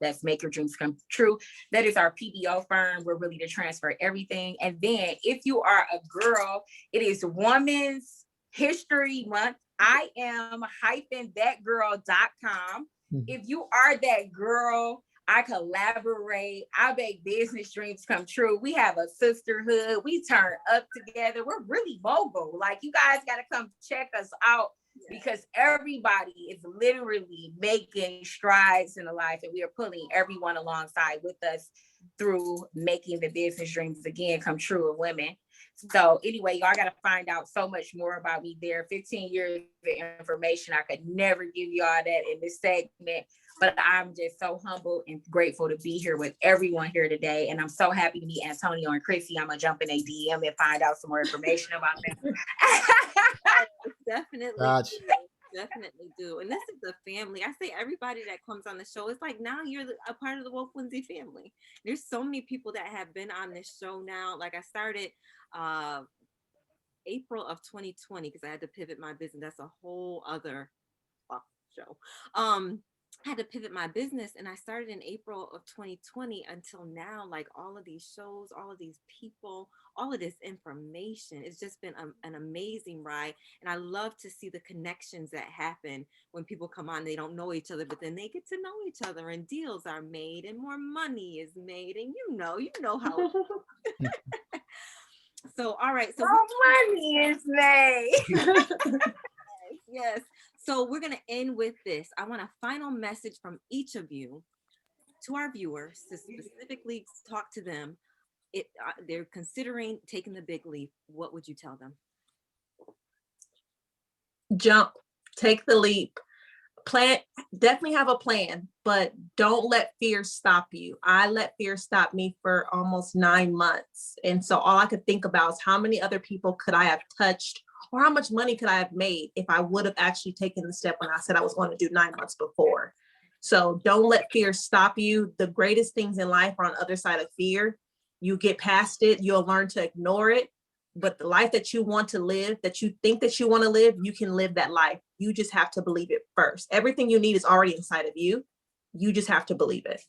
That's Make Your Dreams Come True. That is our PBO firm. We're really to transfer everything. And then if you are a girl, it is Women's History Month. I am -thatgirl.com. If you are that girl, I collaborate. I make business dreams come true. We have a sisterhood. We turn up together. We're really mogul. Like, you guys got to come check us out. Because everybody is literally making strides in the life, and we are pulling everyone alongside with us through making the business dreams again come true of women. So anyway, y'all got to find out so much more about me there. 15 years of information. I could never give y'all that in this segment, but I'm just so humble and grateful to be here with everyone here today. And I'm so happy to meet Antonio and Chrissy. I'm going to jump in a DM and find out some more information about them. Definitely. Gotcha. Definitely do. And this is the family. I say everybody that comes on the show, it's like now you're a part of the Woke Wednesday family. There's so many people that have been on this show now. Like, I started April of 2020 because I had to pivot my business. That's a whole other show. I had to pivot my business, and I started in April of 2020 until now. Like, all of these shows, all of these people, all of this information, it's just been an amazing ride. And I love to see the connections that happen when people come on. They don't know each other, but then they get to know each other, and deals are made, and more money is made, and you know how. So, all right. So money is made. Yes. So we're going to end with this. I want a final message from each of you to our viewers to specifically talk to them. They're considering taking the big leap. What would you tell them? Jump, take the leap. Definitely have a plan, but don't let fear stop you. I let fear stop me for almost 9 months. And so all I could think about is how many other people could I have touched or how much money could I have made if I would have actually taken the step when I said I was going to do 9 months before. So don't let fear stop you. The greatest things in life are on the other side of fear. You get past it, you'll learn to ignore it. But the life that you want to live, that you think that you want to live, you can live that life. You just have to believe it first. Everything you need is already inside of you. You just have to believe it.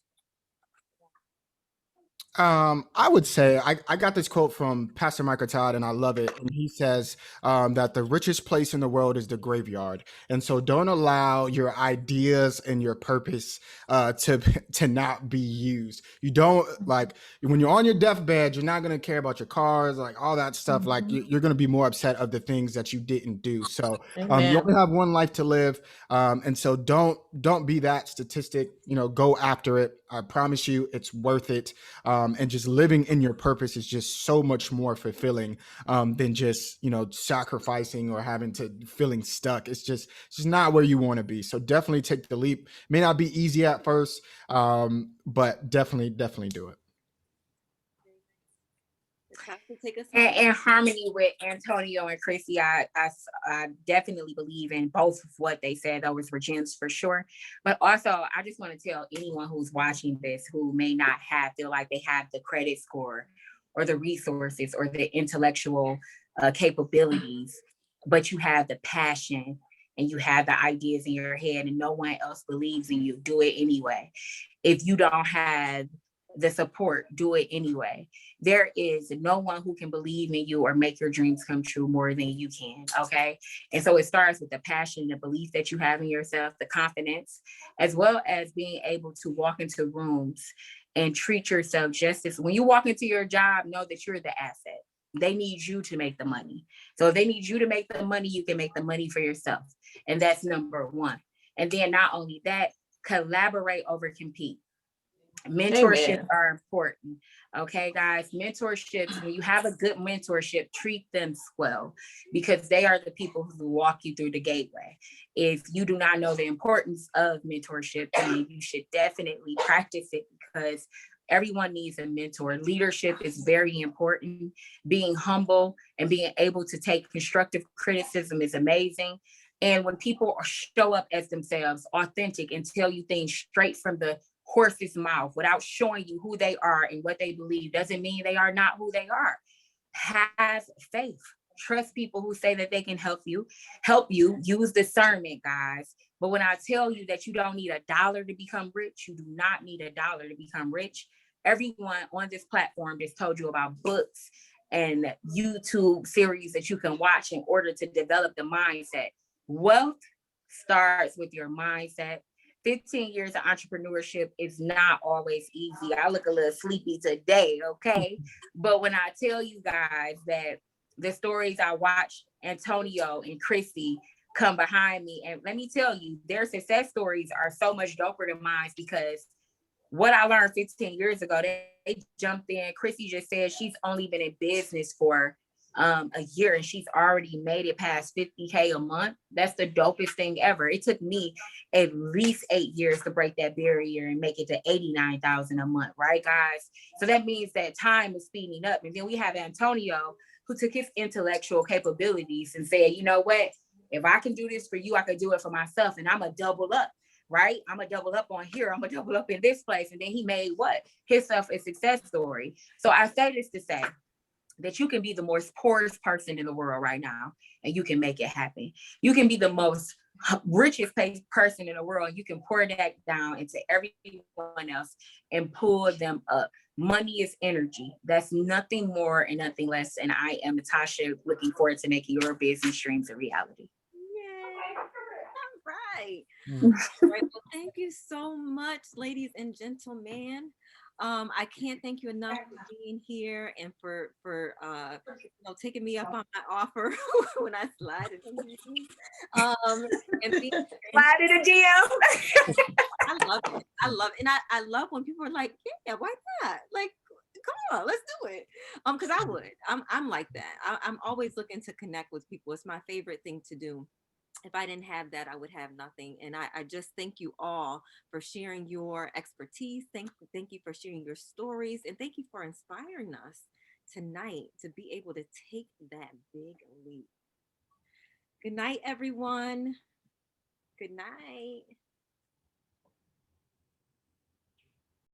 I would say I got this quote from Pastor Michael Todd, and I love it. And he says that the richest place in the world is the graveyard. And so don't allow your ideas and your purpose to not be used. You don't, like, when you're on your deathbed, you're not going to care about your cars, like all that stuff. Like you're going to be more upset of the things that you didn't do. So you only have one life to live. And so don't be that statistic, go after it. I promise you it's worth it. And just living in your purpose is just so much more fulfilling than just, sacrificing or having to feeling stuck. It's just not where you want to be. So definitely take the leap. May not be easy at first, but definitely do it. Take us in harmony with Antonio and Chrissy, I definitely believe in both of what they said. Those were gems for sure. But also, I just want to tell anyone who's watching this who may not feel like they have the credit score or the resources or the intellectual capabilities, but you have the passion and you have the ideas in your head and no one else believes in you, do it anyway. If you don't have the support, do it anyway. There is no one who can believe in you or make your dreams come true more than you can. Okay. And so it starts with the passion, the belief that you have in yourself, the confidence, as well as being able to walk into rooms and treat yourself just as when you walk into your job, know that you're the asset. They need you to make the money. So if they need you to make the money, you can make the money for yourself. And that's number one. And then not only that, collaborate over compete. Mentorships are important. Okay, guys, mentorships, when you have a good mentorship, treat them well because they are the people who walk you through the gateway. If you do not know the importance of mentorship, then you should definitely practice it because everyone needs a mentor. Leadership is very important. Being humble and being able to take constructive criticism is amazing. And when people show up as themselves, authentic, and tell you things straight from the horse's mouth without showing you who they are and what they believe, doesn't mean they are not who they are. Have faith. Trust people who say that they can help you. Use discernment, guys. But when I tell you that you don't need $1 to become rich, you do not need $1 to become rich. Everyone on this platform just told you about books and YouTube series that you can watch in order to develop the mindset. Wealth starts with your mindset. 15 years of entrepreneurship is not always easy. I look a little sleepy today, okay? But when I tell you guys that the stories I watch Antonio and Chrissy come behind me, and let me tell you, their success stories are so much doper than mine because what I learned 15 years ago, they jumped in. Chrissy just said she's only been in business for a year and she's already made it past 50K a month. That's the dopest thing ever. It took me at least 8 years to break that barrier and make it to 89,000 a month, right, guys? So that means that time is speeding up. And then we have Antonio, who took his intellectual capabilities and said, you know what, if I can do this for you, I can do it for myself, and I'm a double up. Right? I'm gonna double up on here. I'm gonna double up in this place. And then he made himself a success story. So I say this to say that you can be the most poorest person in the world right now, and you can make it happen. You can be the most richest person in the world. You can pour that down into everyone else and pull them up. Money is energy. That's nothing more and nothing less. And I am Natasha, looking forward to making your business dreams a reality. Yay. All right. All right. Well, thank you so much, ladies and gentlemen. I can't thank you enough for being here and for taking me up on my offer when I slide it. And being slide in a DM. I love it. And I love when people are like, yeah, why not? Like, come on, let's do it. Because I would. I'm like that. I'm always looking to connect with people. It's my favorite thing to do. If I didn't have that, I would have nothing. And I just thank you all for sharing your expertise. Thank you for sharing your stories. And thank you for inspiring us tonight to be able to take that big leap. Good night, everyone. Good night.